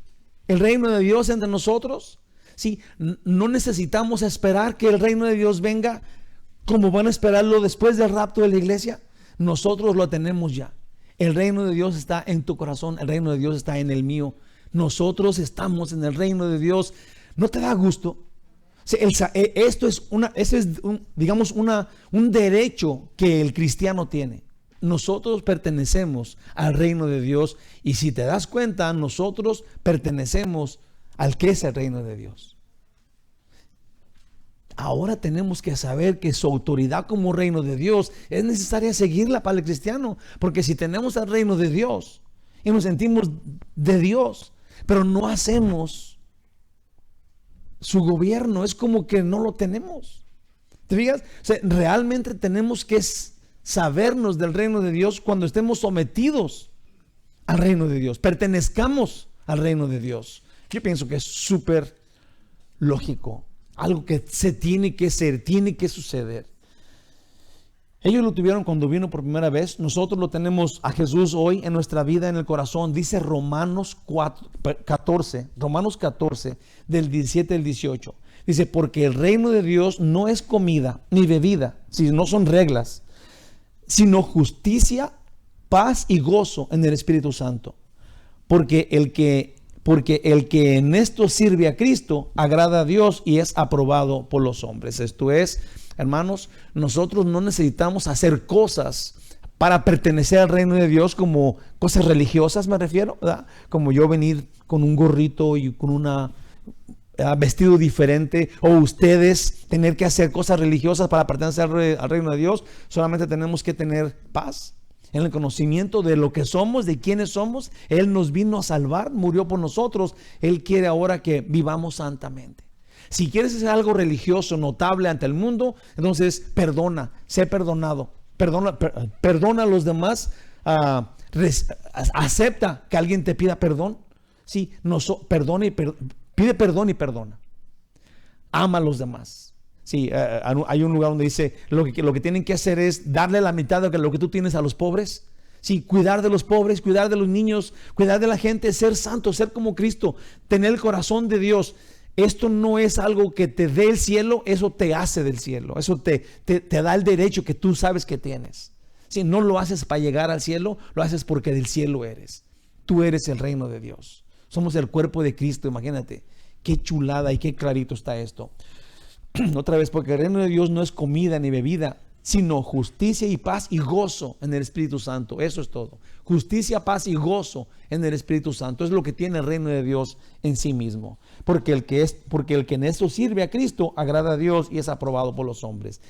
El reino de Dios entre nosotros. Sí, no necesitamos esperar que el reino de Dios venga como van a esperarlo después del rapto de la iglesia. Nosotros lo tenemos ya. El reino de Dios está en tu corazón, el reino de Dios está en el mío. Nosotros estamos en el reino de Dios. ¿No te da gusto? Esto es un derecho que el cristiano tiene. Nosotros pertenecemos al reino de Dios, y si te das cuenta, nosotros pertenecemos al que es el reino de Dios. Ahora tenemos que saber que su autoridad como reino de Dios es necesaria seguirla para el cristiano, porque si tenemos el reino de Dios y nos sentimos de Dios, pero no hacemos su gobierno, es como que no lo tenemos. ¿Te fijas? Realmente tenemos que sabernos del reino de Dios cuando estemos sometidos al reino de Dios, pertenezcamos al reino de Dios. Yo pienso que es súper lógico. Algo que se tiene que ser, tiene que suceder. Ellos lo tuvieron cuando vino por primera vez. Nosotros lo tenemos a Jesús hoy en nuestra vida, en el corazón. Dice Romanos 14, del 17 al 18. Dice, porque el reino de Dios no es comida ni bebida, si no son reglas, sino justicia, paz y gozo en el Espíritu Santo. Porque el que en esto sirve a Cristo agrada a Dios y es aprobado por los hombres. Esto es, hermanos, nosotros no necesitamos hacer cosas para pertenecer al reino de Dios, como cosas religiosas me refiero, ¿verdad? Como yo venir con un gorrito y con una vestido diferente, o ustedes tener que hacer cosas religiosas para pertenecer al reino de Dios. Solamente tenemos que tener paz en el conocimiento de lo que somos, de quiénes somos. Él nos vino a salvar, murió por nosotros. Él quiere ahora que vivamos santamente. Si quieres hacer algo religioso notable ante el mundo, entonces perdona, sé perdonado, perdona a los demás, acepta que alguien te pida perdón. Sí, pide perdón y perdona. Ama a los demás. Sí, hay un lugar donde dice lo que tienen que hacer es darle la mitad de lo que tú tienes a los pobres. Sí, cuidar de los pobres, cuidar de los niños, cuidar de la gente, ser santo, ser como Cristo, tener el corazón de Dios. Esto no es algo que te dé el cielo, eso te hace del cielo. Eso te da el derecho que tú sabes que tienes. Sí, no lo haces para llegar al cielo, lo haces porque del cielo eres. Tú eres el reino de Dios. Somos el cuerpo de Cristo, imagínate. Qué chulada y qué clarito está esto. Otra vez, porque el reino de Dios no es comida ni bebida, sino justicia y paz y gozo en el Espíritu Santo. Eso es todo. Justicia, paz y gozo en el Espíritu Santo. Es lo que tiene el reino de Dios en sí mismo. Porque el que en esto sirve a Cristo agrada a Dios y es aprobado por los hombres.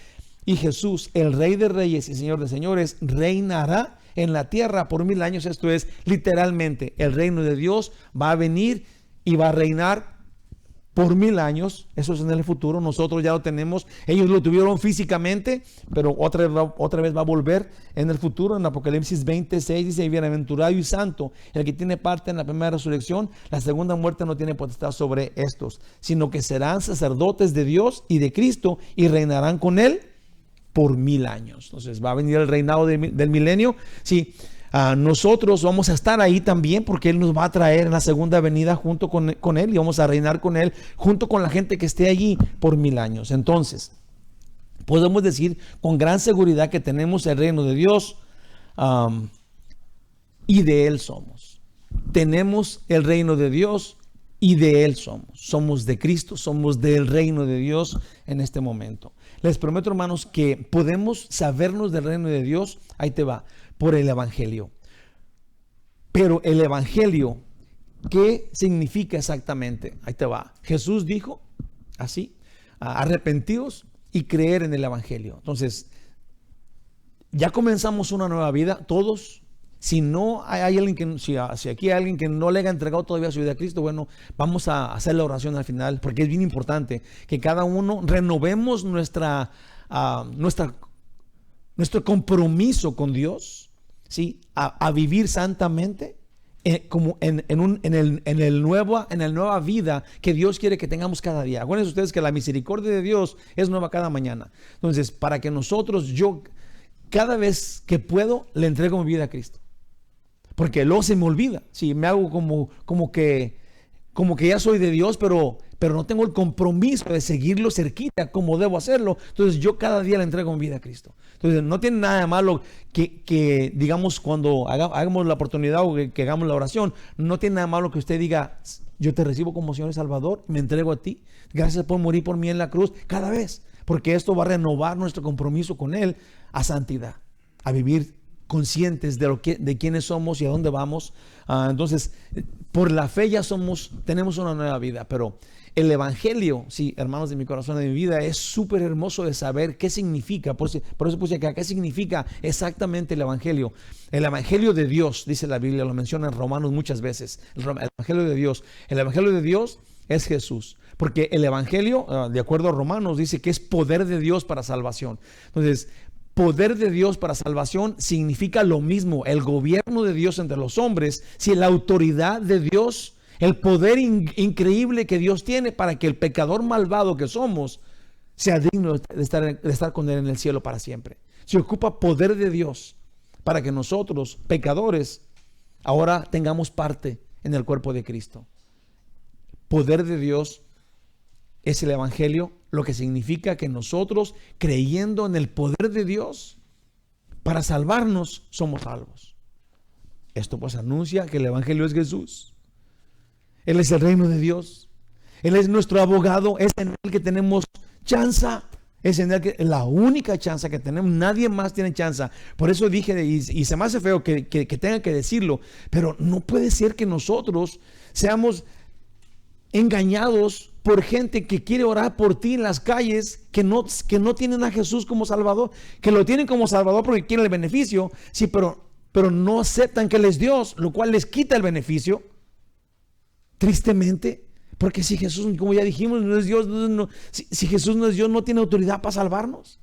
Y Jesús, el Rey de Reyes y Señor de Señores, reinará en la tierra por 1000 años. Esto es, literalmente, el reino de Dios va a venir y va a reinar por 1000 años. Eso es en el futuro. Nosotros ya lo tenemos. Ellos lo tuvieron físicamente, pero otra vez va a volver en el futuro. En Apocalipsis 26 dice, bienaventurado y santo el que tiene parte en la primera resurrección. La segunda muerte no tiene potestad sobre estos, sino que serán sacerdotes de Dios y de Cristo y reinarán con él por 1000 años. Entonces va a venir el reinado del milenio. Sí. Nosotros vamos a estar ahí también, porque Él nos va a traer en la segunda venida junto con Él, y vamos a reinar con Él junto con la gente que esté allí por 1000 años. Entonces, podemos decir con gran seguridad que tenemos el reino de Dios, y de Él somos. tenemos el reino de Dios y de Él somos. Somos de Cristo, somos del reino de Dios en este momento. Les prometo, hermanos, que podemos sabernos del reino de Dios, ahí te va, por el Evangelio. Pero el Evangelio, ¿qué significa exactamente? Ahí te va. Jesús dijo así, arrepentidos y creer en el Evangelio. Entonces, ya comenzamos una nueva vida, todos. Si no hay alguien que, si aquí hay alguien que no le haya entregado todavía su vida a Cristo, bueno, vamos a hacer la oración al final, porque es bien importante que cada uno renovemos nuestro compromiso con Dios, ¿sí? A vivir santamente, como en el nueva vida que Dios quiere que tengamos cada día. Acuérdense ustedes que la misericordia de Dios es nueva cada mañana. Entonces, para que nosotros, yo cada vez que puedo, le entrego mi vida a Cristo. Porque luego se me olvida. Sí, me hago como que ya soy de Dios, pero no tengo el compromiso de seguirlo cerquita como debo hacerlo. Entonces yo cada día le entrego mi vida a Cristo. Entonces no tiene nada de malo que digamos, cuando hagamos la oportunidad o que hagamos la oración, no tiene nada de malo que usted diga: yo te recibo como Señor y Salvador, me entrego a ti. Gracias por morir por mí en la cruz cada vez. Porque esto va a renovar nuestro compromiso con Él a santidad, a vivir conscientes de quiénes somos y a dónde vamos. Entonces, por la fe ya tenemos una nueva vida. Pero el Evangelio, sí, hermanos de mi corazón, de mi vida, es súper hermoso de saber qué significa. Por eso puse acá, ¿qué significa exactamente el Evangelio? El Evangelio de Dios, dice la Biblia, lo menciona en Romanos muchas veces. El Evangelio de Dios. El Evangelio de Dios es Jesús. Porque el Evangelio, de acuerdo a Romanos, dice que es poder de Dios para salvación. Entonces, poder de Dios para salvación significa lo mismo, el gobierno de Dios entre los hombres, si la autoridad de Dios, el poder increíble que Dios tiene para que el pecador malvado que somos sea digno de estar con Él en el cielo para siempre. Se ocupa poder de Dios para que nosotros, pecadores, ahora tengamos parte en el cuerpo de Cristo. Poder de Dios es el Evangelio, lo que significa que nosotros, creyendo en el poder de Dios para salvarnos, somos salvos. Esto pues anuncia que el Evangelio es Jesús. Él es el reino de Dios. Él es nuestro abogado. Es en Él que tenemos chance. Es en Él que la única chance que tenemos. Nadie más tiene chance. Por eso dije, y se me hace feo que tenga que decirlo, pero no puede ser que nosotros seamos engañados por gente que quiere orar por ti en las calles, que no tienen a Jesús como Salvador, que lo tienen como Salvador porque quieren el beneficio, sí, pero no aceptan que Él es Dios, lo cual les quita el beneficio, tristemente, porque si Jesús, como ya dijimos, no es Dios, si Jesús no es Dios, no tiene autoridad para salvarnos.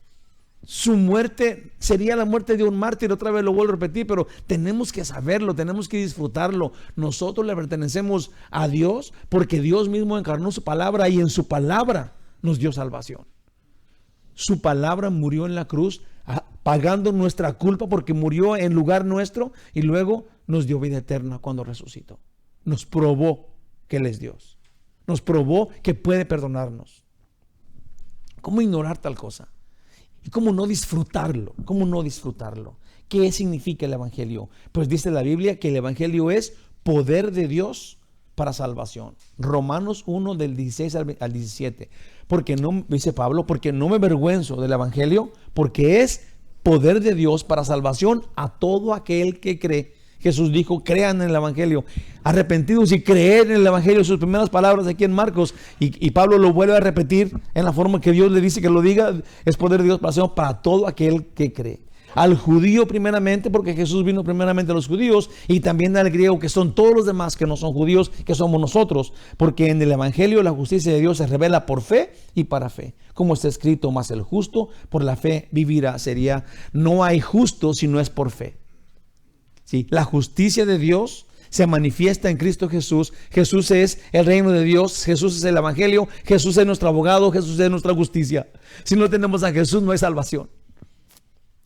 Su muerte sería la muerte de un mártir, otra vez lo vuelvo a repetir, pero tenemos que saberlo, tenemos que disfrutarlo. Nosotros le pertenecemos a Dios porque Dios mismo encarnó su palabra y en su palabra nos dio salvación. Su palabra murió en la cruz pagando nuestra culpa porque murió en lugar nuestro y luego nos dio vida eterna cuando resucitó. Nos probó que Él es Dios. Nos probó que puede perdonarnos. ¿Cómo ignorar tal cosa? ¿Y cómo no disfrutarlo? ¿Cómo no disfrutarlo? ¿Qué significa el Evangelio? Pues dice la Biblia que el Evangelio es poder de Dios para salvación. Romanos 1 del 16 al 17. Porque no, dice Pablo, porque no me avergüenzo del Evangelio, porque es poder de Dios para salvación a todo aquel que cree. Jesús dijo: crean en el Evangelio, arrepentidos y creer en el Evangelio. Sus primeras palabras aquí en Marcos, y Pablo lo vuelve a repetir en la forma que Dios le dice que lo diga: es poder de Dios para todo aquel que cree. Al judío primeramente, porque Jesús vino primeramente a los judíos, y también al griego, que son todos los demás que no son judíos, que somos nosotros, porque en el Evangelio la justicia de Dios se revela por fe y para fe, como está escrito: mas el justo por la fe vivirá. Sería: no hay justo si no es por fe. Sí, la justicia de Dios se manifiesta en Cristo Jesús. Jesús es el reino de Dios. Jesús es el Evangelio. Jesús es nuestro abogado. Jesús es nuestra justicia. Si no tenemos a Jesús, no hay salvación.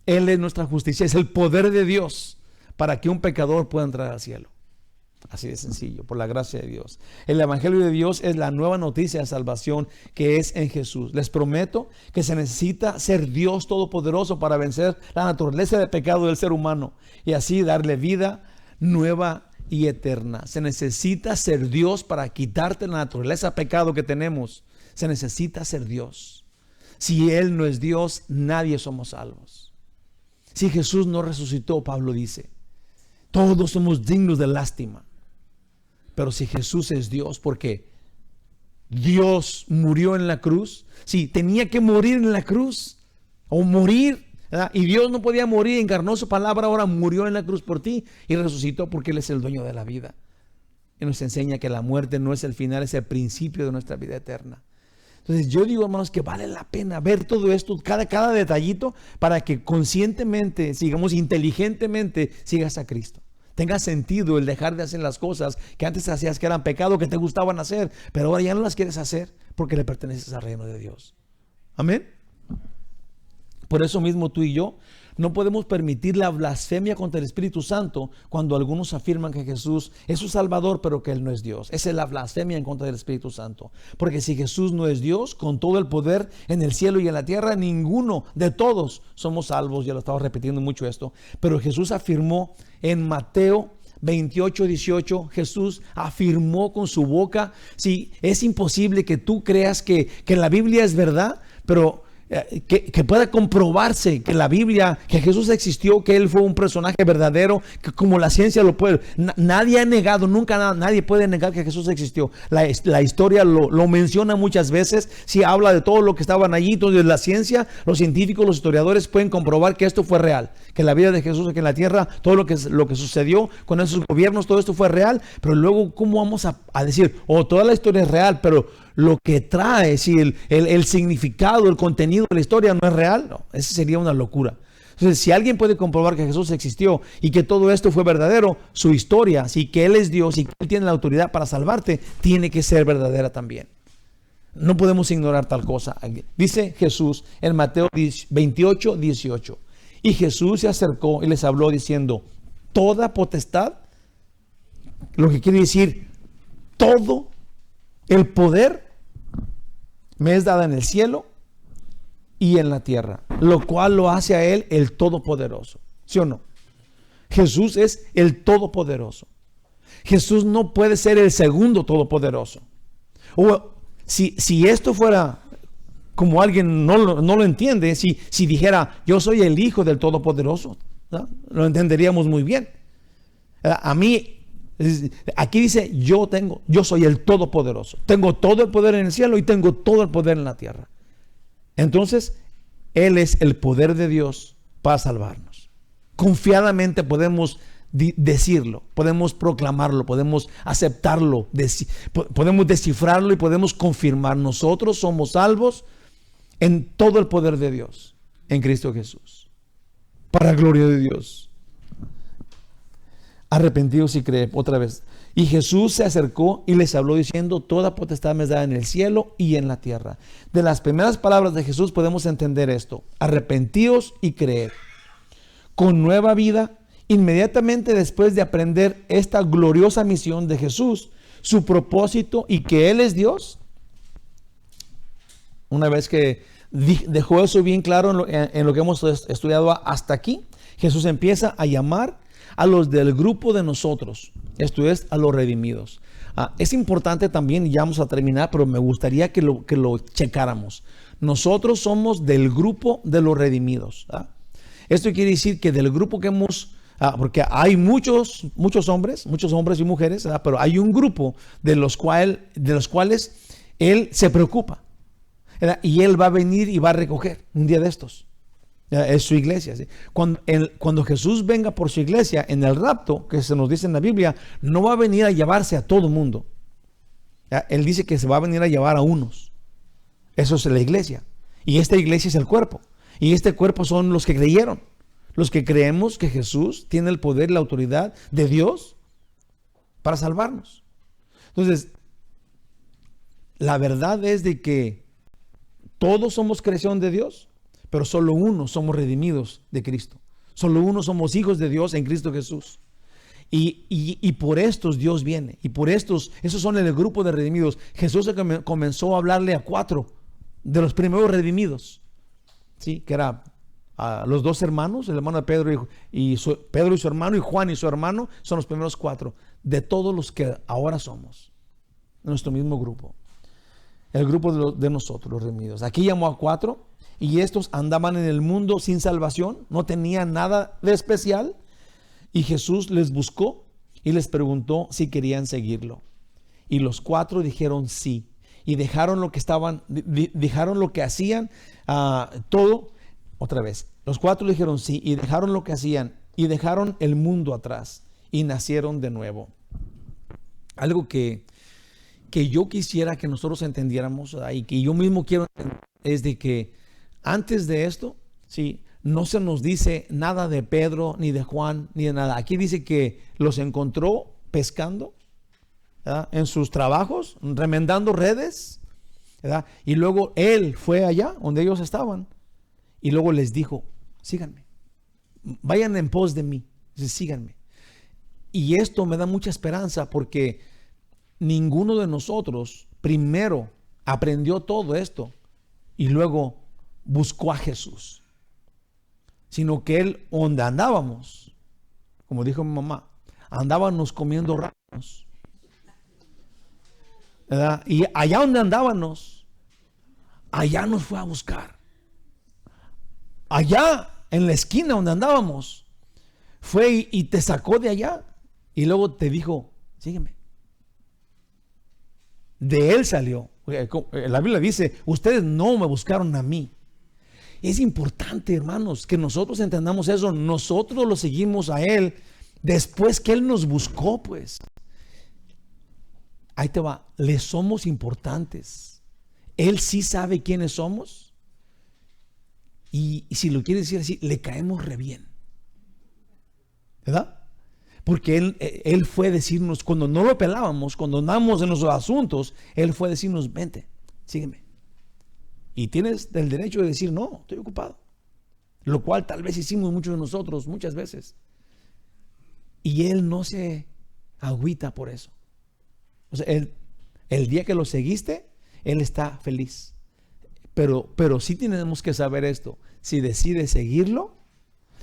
Él es nuestra justicia. Es el poder de Dios para que un pecador pueda entrar al cielo. Así de sencillo, por la gracia de Dios. El Evangelio de Dios es la nueva noticia de salvación que es en Jesús. Les prometo que se necesita ser Dios todopoderoso para vencer la naturaleza de pecado del ser humano y así darle vida nueva y eterna. Se necesita ser Dios para quitarte la naturaleza de pecado que tenemos. Se necesita ser Dios. Si Él no es Dios, nadie somos salvos. Si Jesús no resucitó, Pablo dice, todos somos dignos de lástima. Pero si Jesús es Dios, porque Dios murió en la cruz, si tenía que morir en la cruz, o morir, ¿verdad? Y Dios no podía morir, encarnó su palabra, ahora murió en la cruz por ti y resucitó porque Él es el dueño de la vida. Y nos enseña que la muerte no es el final, es el principio de nuestra vida eterna. Entonces yo digo, hermanos, que vale la pena ver todo esto, cada detallito, para que conscientemente, sigamos inteligentemente, sigas a Cristo. Tenga sentido el dejar de hacer las cosas que antes hacías que eran pecado, que te gustaban hacer, pero ahora ya no las quieres hacer porque le perteneces al reino de Dios. Amén. Por eso mismo tú y yo no podemos permitir la blasfemia contra el Espíritu Santo cuando algunos afirman que Jesús es su Salvador, pero que Él no es Dios. Esa es la blasfemia en contra del Espíritu Santo. Porque si Jesús no es Dios, con todo el poder en el cielo y en la tierra, ninguno de todos somos salvos. Ya lo estaba repitiendo mucho esto. Pero Jesús afirmó en Mateo 28:18, Jesús afirmó con su boca. Sí, es imposible que tú creas que la Biblia es verdad, pero que pueda comprobarse que la Biblia, que Jesús existió, que Él fue un personaje verdadero, que como la ciencia lo puede, nadie ha negado, nunca nadie puede negar que Jesús existió. La historia lo menciona muchas veces, si habla de todo lo que estaban allí. Entonces la ciencia, los científicos, los historiadores pueden comprobar que esto fue real, que la vida de Jesús aquí en la tierra, todo lo que sucedió con esos gobiernos, todo esto fue real. Pero luego, ¿cómo vamos a decir, toda la historia es real, pero lo que trae, si el significado, el contenido de la historia no es real? No, eso sería una locura. Entonces, si alguien puede comprobar que Jesús existió y que todo esto fue verdadero, su historia, si que Él es Dios y que Él tiene la autoridad para salvarte, tiene que ser verdadera también. No podemos ignorar tal cosa. Dice Jesús en Mateo 28:18, y Jesús se acercó y les habló diciendo, toda potestad, lo que quiere decir, todo el poder me es dada en el cielo y en la tierra, lo cual lo hace a Él el Todopoderoso. ¿Sí o no? Jesús es el Todopoderoso. Jesús no puede ser el segundo Todopoderoso. O si esto fuera como alguien no lo entiende, si dijera yo soy el Hijo del Todopoderoso, ¿no? Lo entenderíamos muy bien. A mí, aquí dice yo soy el Todopoderoso, tengo todo el poder en el cielo y tengo todo el poder en la tierra. Entonces Él es el poder de Dios para salvarnos. Confiadamente podemos decirlo, podemos proclamarlo, podemos aceptarlo, podemos descifrarlo y podemos confirmar. Nosotros somos salvos en todo el poder de Dios en Cristo Jesús, para gloria de Dios. Arrepentidos y creen. Otra vez. Y Jesús se acercó y les habló diciendo, toda potestad me es dada en el cielo y en la tierra. De las primeras palabras de Jesús podemos entender esto: arrepentidos y creed. Con nueva vida, inmediatamente después de aprender esta gloriosa misión de Jesús, su propósito y que Él es Dios, una vez que dejó eso bien claro en lo que hemos estudiado hasta aquí, Jesús empieza a llamar a los del grupo de nosotros, esto es, a los redimidos. Es importante también, ya vamos a terminar, pero me gustaría que lo checáramos. Nosotros somos del grupo de los redimidos. Esto quiere decir que del grupo que hemos, porque hay muchos hombres y mujeres, pero hay un grupo de los cuales Él se preocupa, y Él va a venir y va a recoger un día de estos. Es su iglesia, ¿sí? Cuando Jesús venga por su iglesia en el rapto, que se nos dice en la Biblia, no va a venir a llevarse a todo mundo. Él dice que se va a venir a llevar a unos. Eso es la iglesia. Y esta iglesia es el cuerpo. Y este cuerpo son los que creyeron. Los que creemos que Jesús tiene el poder y la autoridad de Dios para salvarnos. Entonces, la verdad es de que todos somos creación de Dios, pero solo uno somos redimidos de Cristo. Solo uno somos hijos de Dios en Cristo Jesús. Y por estos Dios viene. Y por esos son el grupo de redimidos. Jesús comenzó a hablarle a 4 de los primeros redimidos, ¿sí? Que era los dos hermanos, el hermano de Pedro Pedro y su hermano, y Juan y su hermano, son los primeros 4 de todos los que ahora somos, nuestro mismo grupo, el grupo de nosotros, los redimidos. Aquí llamó a 4, y estos andaban en el mundo sin salvación, no tenían nada de especial, y Jesús les buscó y les preguntó si querían seguirlo. Y los 4 dijeron sí, y dejaron lo que dejaron lo que hacían, todo. Otra vez, los 4 dijeron sí, y dejaron lo que hacían, y dejaron el mundo atrás, y nacieron de nuevo. Algo que yo quisiera que nosotros entendiéramos, y que yo mismo quiero entender, es de que antes de esto, sí, no se nos dice nada de Pedro, ni de Juan, ni de nada. Aquí dice que los encontró pescando, ¿verdad?, en sus trabajos, remendando redes, ¿verdad? Y luego él fue allá donde ellos estaban, y luego les dijo: síganme, vayan en pos de mí, síganme. Y esto me da mucha esperanza, porque ninguno de nosotros primero aprendió todo esto y luego buscó a Jesús, sino que él, donde andábamos, como dijo mi mamá, andábamos comiendo rábanos, ¿verdad? Y allá donde andábamos, allá nos fue a buscar. Allá en la esquina donde andábamos, fue y te sacó de allá, y luego te dijo: sígueme. De él salió. La Biblia dice: ustedes no me buscaron a mí. Es importante, hermanos, que nosotros entendamos eso. Nosotros lo seguimos a él después que él nos buscó, pues. Ahí te va. Le somos importantes. Él sí sabe quiénes somos. Y si lo quiere decir así, le caemos re bien, ¿verdad? Porque él fue a decirnos, cuando no lo pelábamos, cuando andamos en nuestros asuntos, él fue a decirnos: vente, sígueme. Y tienes el derecho de decir: no, estoy ocupado. Lo cual tal vez hicimos muchos de nosotros muchas veces. Y él no se agüita por eso. O sea, el día que lo seguiste, él está feliz. Pero sí tenemos que saber esto: si decides seguirlo,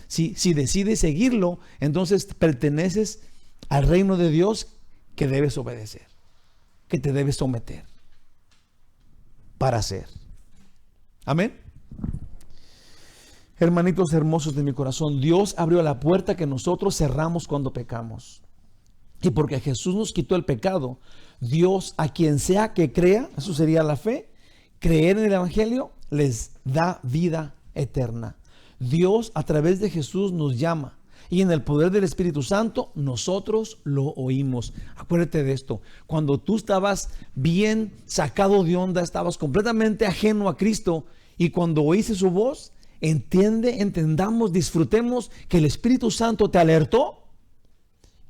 si decides seguirlo, entonces perteneces al reino de Dios, que debes obedecer, que te debes someter para hacer. Amén. Hermanitos hermosos de mi corazón, Dios abrió la puerta que nosotros cerramos cuando pecamos. Y porque Jesús nos quitó el pecado, Dios, a quien sea que crea, eso sería la fe, creer en el evangelio, les da vida eterna. Dios a través de Jesús nos llama, y en el poder del Espíritu Santo nosotros lo oímos. Acuérdate de esto: cuando tú estabas bien sacado de onda, estabas completamente ajeno a Cristo, y cuando oíste su voz, entendamos, disfrutemos que el Espíritu Santo te alertó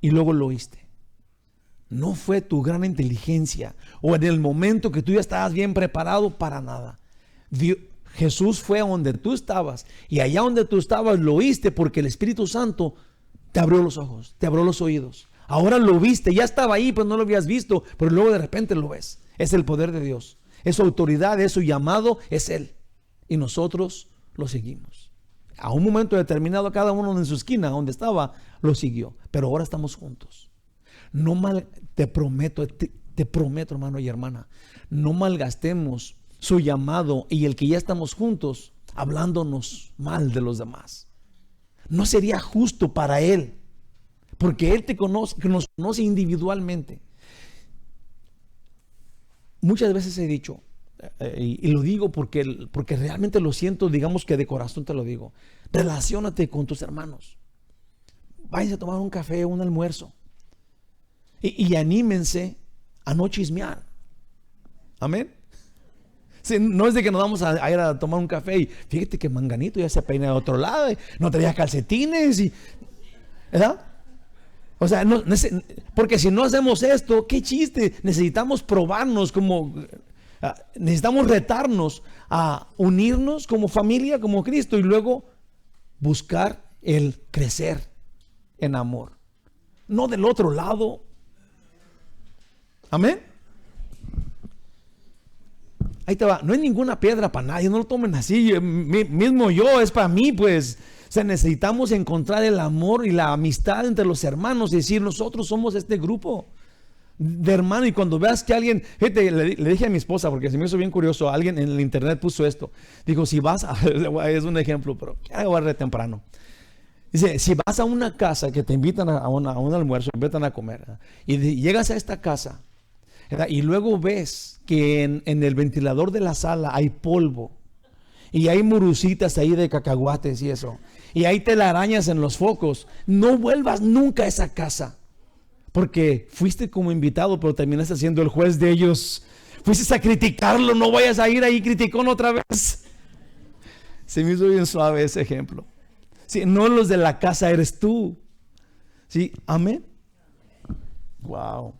y luego lo oíste. No fue tu gran inteligencia o en el momento que tú ya estabas bien preparado, para nada. Jesús fue a donde tú estabas, y allá donde tú estabas lo oíste, porque el Espíritu Santo te abrió los ojos, te abrió los oídos. Ahora lo viste, ya estaba ahí, pero no lo habías visto, pero luego de repente lo ves. Es el poder de Dios, es su autoridad, es su llamado, es Él. Y nosotros lo seguimos. A un momento determinado, cada uno en su esquina donde estaba lo siguió, pero ahora estamos juntos. Te prometo, hermano y hermana, no malgastemos su llamado y el que ya estamos juntos hablándonos mal de los demás. No sería justo para Él, porque Él nos conoce individualmente. Muchas veces he dicho, y lo digo porque realmente lo siento, digamos que de corazón te lo digo: relaciónate con tus hermanos, váyanse a tomar un café, un almuerzo, y anímense a no chismear. Amén. Sí, no es de que nos vamos a ir a tomar un café y fíjate que Manganito ya se peina de otro lado, no traía calcetines, ¿verdad? O sea, porque si no hacemos esto, qué chiste. Necesitamos probarnos, necesitamos retarnos a unirnos como familia, como Cristo, y luego buscar el crecer en amor, no del otro lado. Amén. Ahí te va, no hay ninguna piedra para nadie, no lo tomen así, mismo yo, es para mí, pues. O sea, necesitamos encontrar el amor y la amistad entre los hermanos y decir, nosotros somos este grupo de hermano. Y cuando veas que alguien, fíjate, le dije a mi esposa, porque se me hizo bien curioso, alguien en el internet puso esto, dijo, si vas a, es un ejemplo, pero hago re temprano. Dice, si vas a una casa que te invitan a un almuerzo, te invitan a comer, ¿verdad? Y llegas a esta casa, ¿verdad? Y luego ves que en el ventilador de la sala hay polvo y hay murucitas ahí de cacahuates y eso, y hay telarañas en los focos, no vuelvas nunca a esa casa, porque fuiste como invitado, pero terminaste siendo el juez de ellos. Fuiste a criticarlo, no vayas a ir ahí criticón otra vez. Se me hizo bien suave ese ejemplo. Sí, no los de la casa eres tú. Sí, amén. Wow.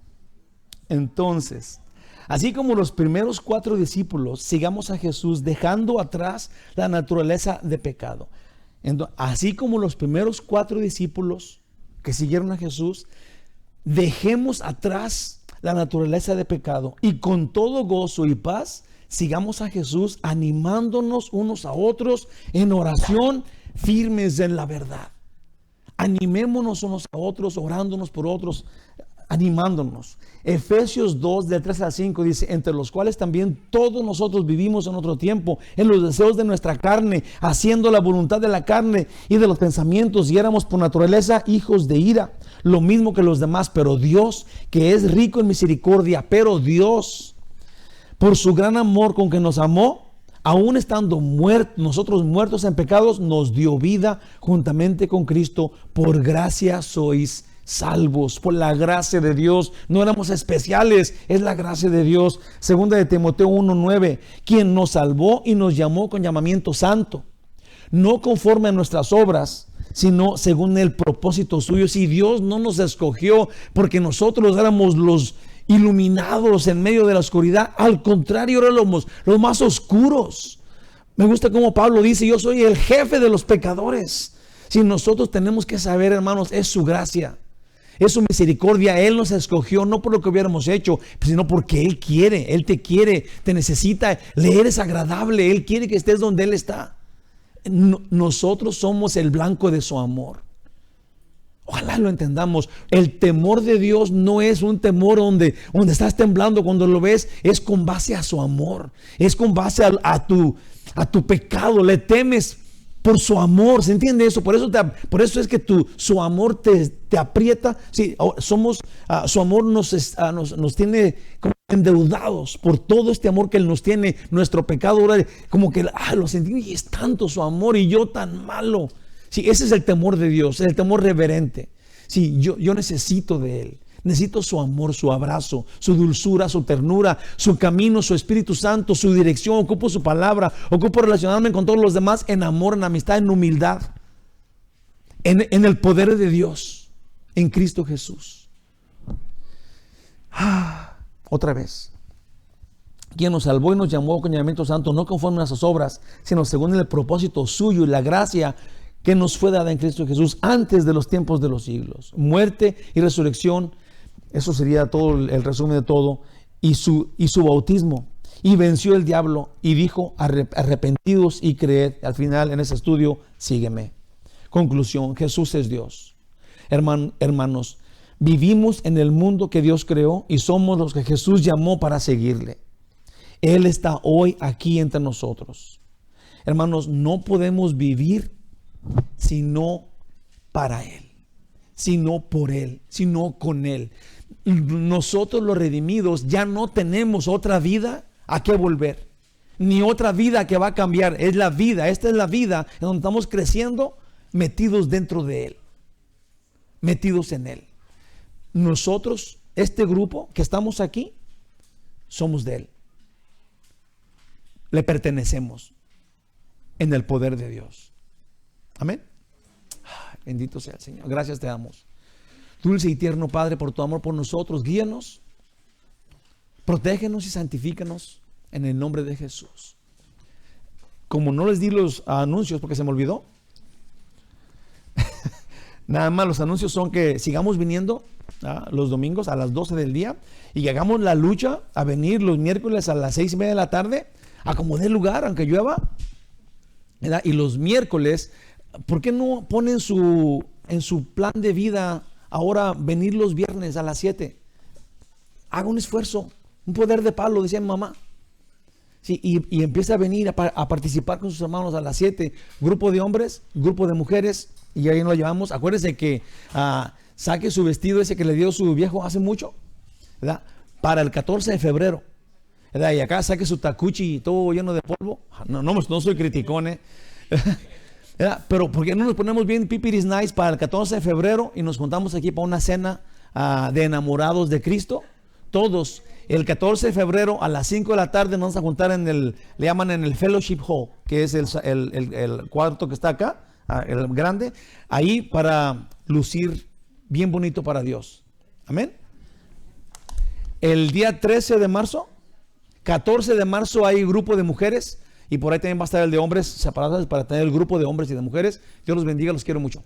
Entonces, así como los primeros 4 discípulos, sigamos a Jesús dejando atrás la naturaleza de pecado. Entonces, así como los primeros 4 discípulos que siguieron a Jesús, dejemos atrás la naturaleza de pecado y con todo gozo y paz sigamos a Jesús animándonos unos a otros en oración, firmes en la verdad. Animémonos unos a otros, orándonos por otros, animándonos. Efesios 2, del 3 al 5 dice, entre los cuales también todos nosotros vivimos en otro tiempo, en los deseos de nuestra carne, haciendo la voluntad de la carne y de los pensamientos, y éramos por naturaleza hijos de ira, lo mismo que los demás, pero Dios, que es rico en misericordia, pero Dios, por su gran amor con que nos amó, aún estando muertos, nosotros muertos en pecados, nos dio vida juntamente con Cristo. Por gracia sois salvos, por la gracia de Dios. No éramos especiales, es la gracia de Dios. Segunda de Timoteo 1:9, quien nos salvó y nos llamó con llamamiento santo, no conforme a nuestras obras, sino según el propósito suyo. Si Dios no nos escogió porque nosotros éramos los iluminados en medio de la oscuridad, al contrario, éramos los más oscuros. Me gusta como Pablo dice, yo soy el jefe de los pecadores. Si nosotros tenemos que saber, hermanos, es su gracia, es su misericordia. Él nos escogió no por lo que hubiéramos hecho, sino porque Él quiere, Él te quiere, te necesita, le eres agradable, Él quiere que estés donde Él está. Nosotros somos el blanco de su amor. Ojalá lo entendamos. El temor de Dios no es un temor donde estás temblando cuando lo ves. Es con base a su amor. Es con base a tu pecado. Le temes por su amor. ¿Se entiende eso? Por eso es que su amor te aprieta. Sí, su amor nos tiene como endeudados por todo este amor que Él nos tiene. Nuestro pecado ahora como que lo sentimos y es tanto su amor y yo tan malo. Sí, ese es el temor de Dios, el temor reverente. Sí, yo necesito de Él. Necesito su amor, su abrazo, su dulzura, su ternura, su camino, su Espíritu Santo, su dirección. Ocupo su palabra, ocupo relacionarme con todos los demás en amor, en amistad, en humildad, en el poder de Dios, en Cristo Jesús. Otra vez. Quien nos salvó y nos llamó con llamamiento santo, no conforme a nuestras obras, sino según el propósito suyo y la gracia que nos fue dada en Cristo Jesús antes de los tiempos de los siglos. Muerte y resurrección, eso sería todo el resumen de todo, y su bautismo. Y venció el diablo y dijo, arrepentidos y creed. Al final, en ese estudio, sígueme. Conclusión, Jesús es Dios. Hermanos, vivimos en el mundo que Dios creó y somos los que Jesús llamó para seguirle. Él está hoy aquí entre nosotros. Hermanos, no podemos vivir sino para Él, sino por Él, sino con Él. Nosotros los redimidos ya no tenemos otra vida a que volver, ni otra vida que va a cambiar. Es la vida, esta es la vida en donde estamos creciendo, metidos dentro de Él, metidos en Él. Nosotros, este grupo que estamos aquí, somos de Él. Le pertenecemos en el poder de Dios. Amén. Bendito sea el Señor. Gracias te damos. Dulce y tierno Padre, por tu amor por nosotros, guíanos, protégenos y santifícanos en el nombre de Jesús. Como no les di los anuncios porque se me olvidó, nada más los anuncios son que sigamos viniendo los domingos a las 12 del día, y que hagamos la lucha a venir los miércoles a las 6:30 de la tarde, a como dé lugar, aunque llueva, ¿verdad? Y los miércoles, ¿por qué no ponen en su plan de vida ahora venir los viernes a las 7? Haga un esfuerzo, un poder de palo, decía mi mamá. Sí, y empieza a venir a participar con sus hermanos a las 7. Grupo de hombres, grupo de mujeres, y ahí nos lo llevamos. Acuérdense que saque su vestido ese que le dio su viejo hace mucho, ¿verdad? Para el 14 de febrero. ¿Verdad? Y acá saque su tacuchi todo lleno de polvo. No soy criticón, ¿verdad? Pero ¿por qué no nos ponemos bien pipiris nice para el 14 de febrero y nos juntamos aquí para una cena de enamorados de Cristo? Todos. El 14 de febrero a las 5 de la tarde nos vamos a juntar le llaman en el Fellowship Hall, que es el cuarto que está acá, el grande, ahí para lucir bien bonito para Dios. Amén. El día 13 de marzo, 14 de marzo hay grupo de mujeres, y por ahí también va a estar el de hombres separados para tener el grupo de hombres y de mujeres. Dios los bendiga, los quiero mucho.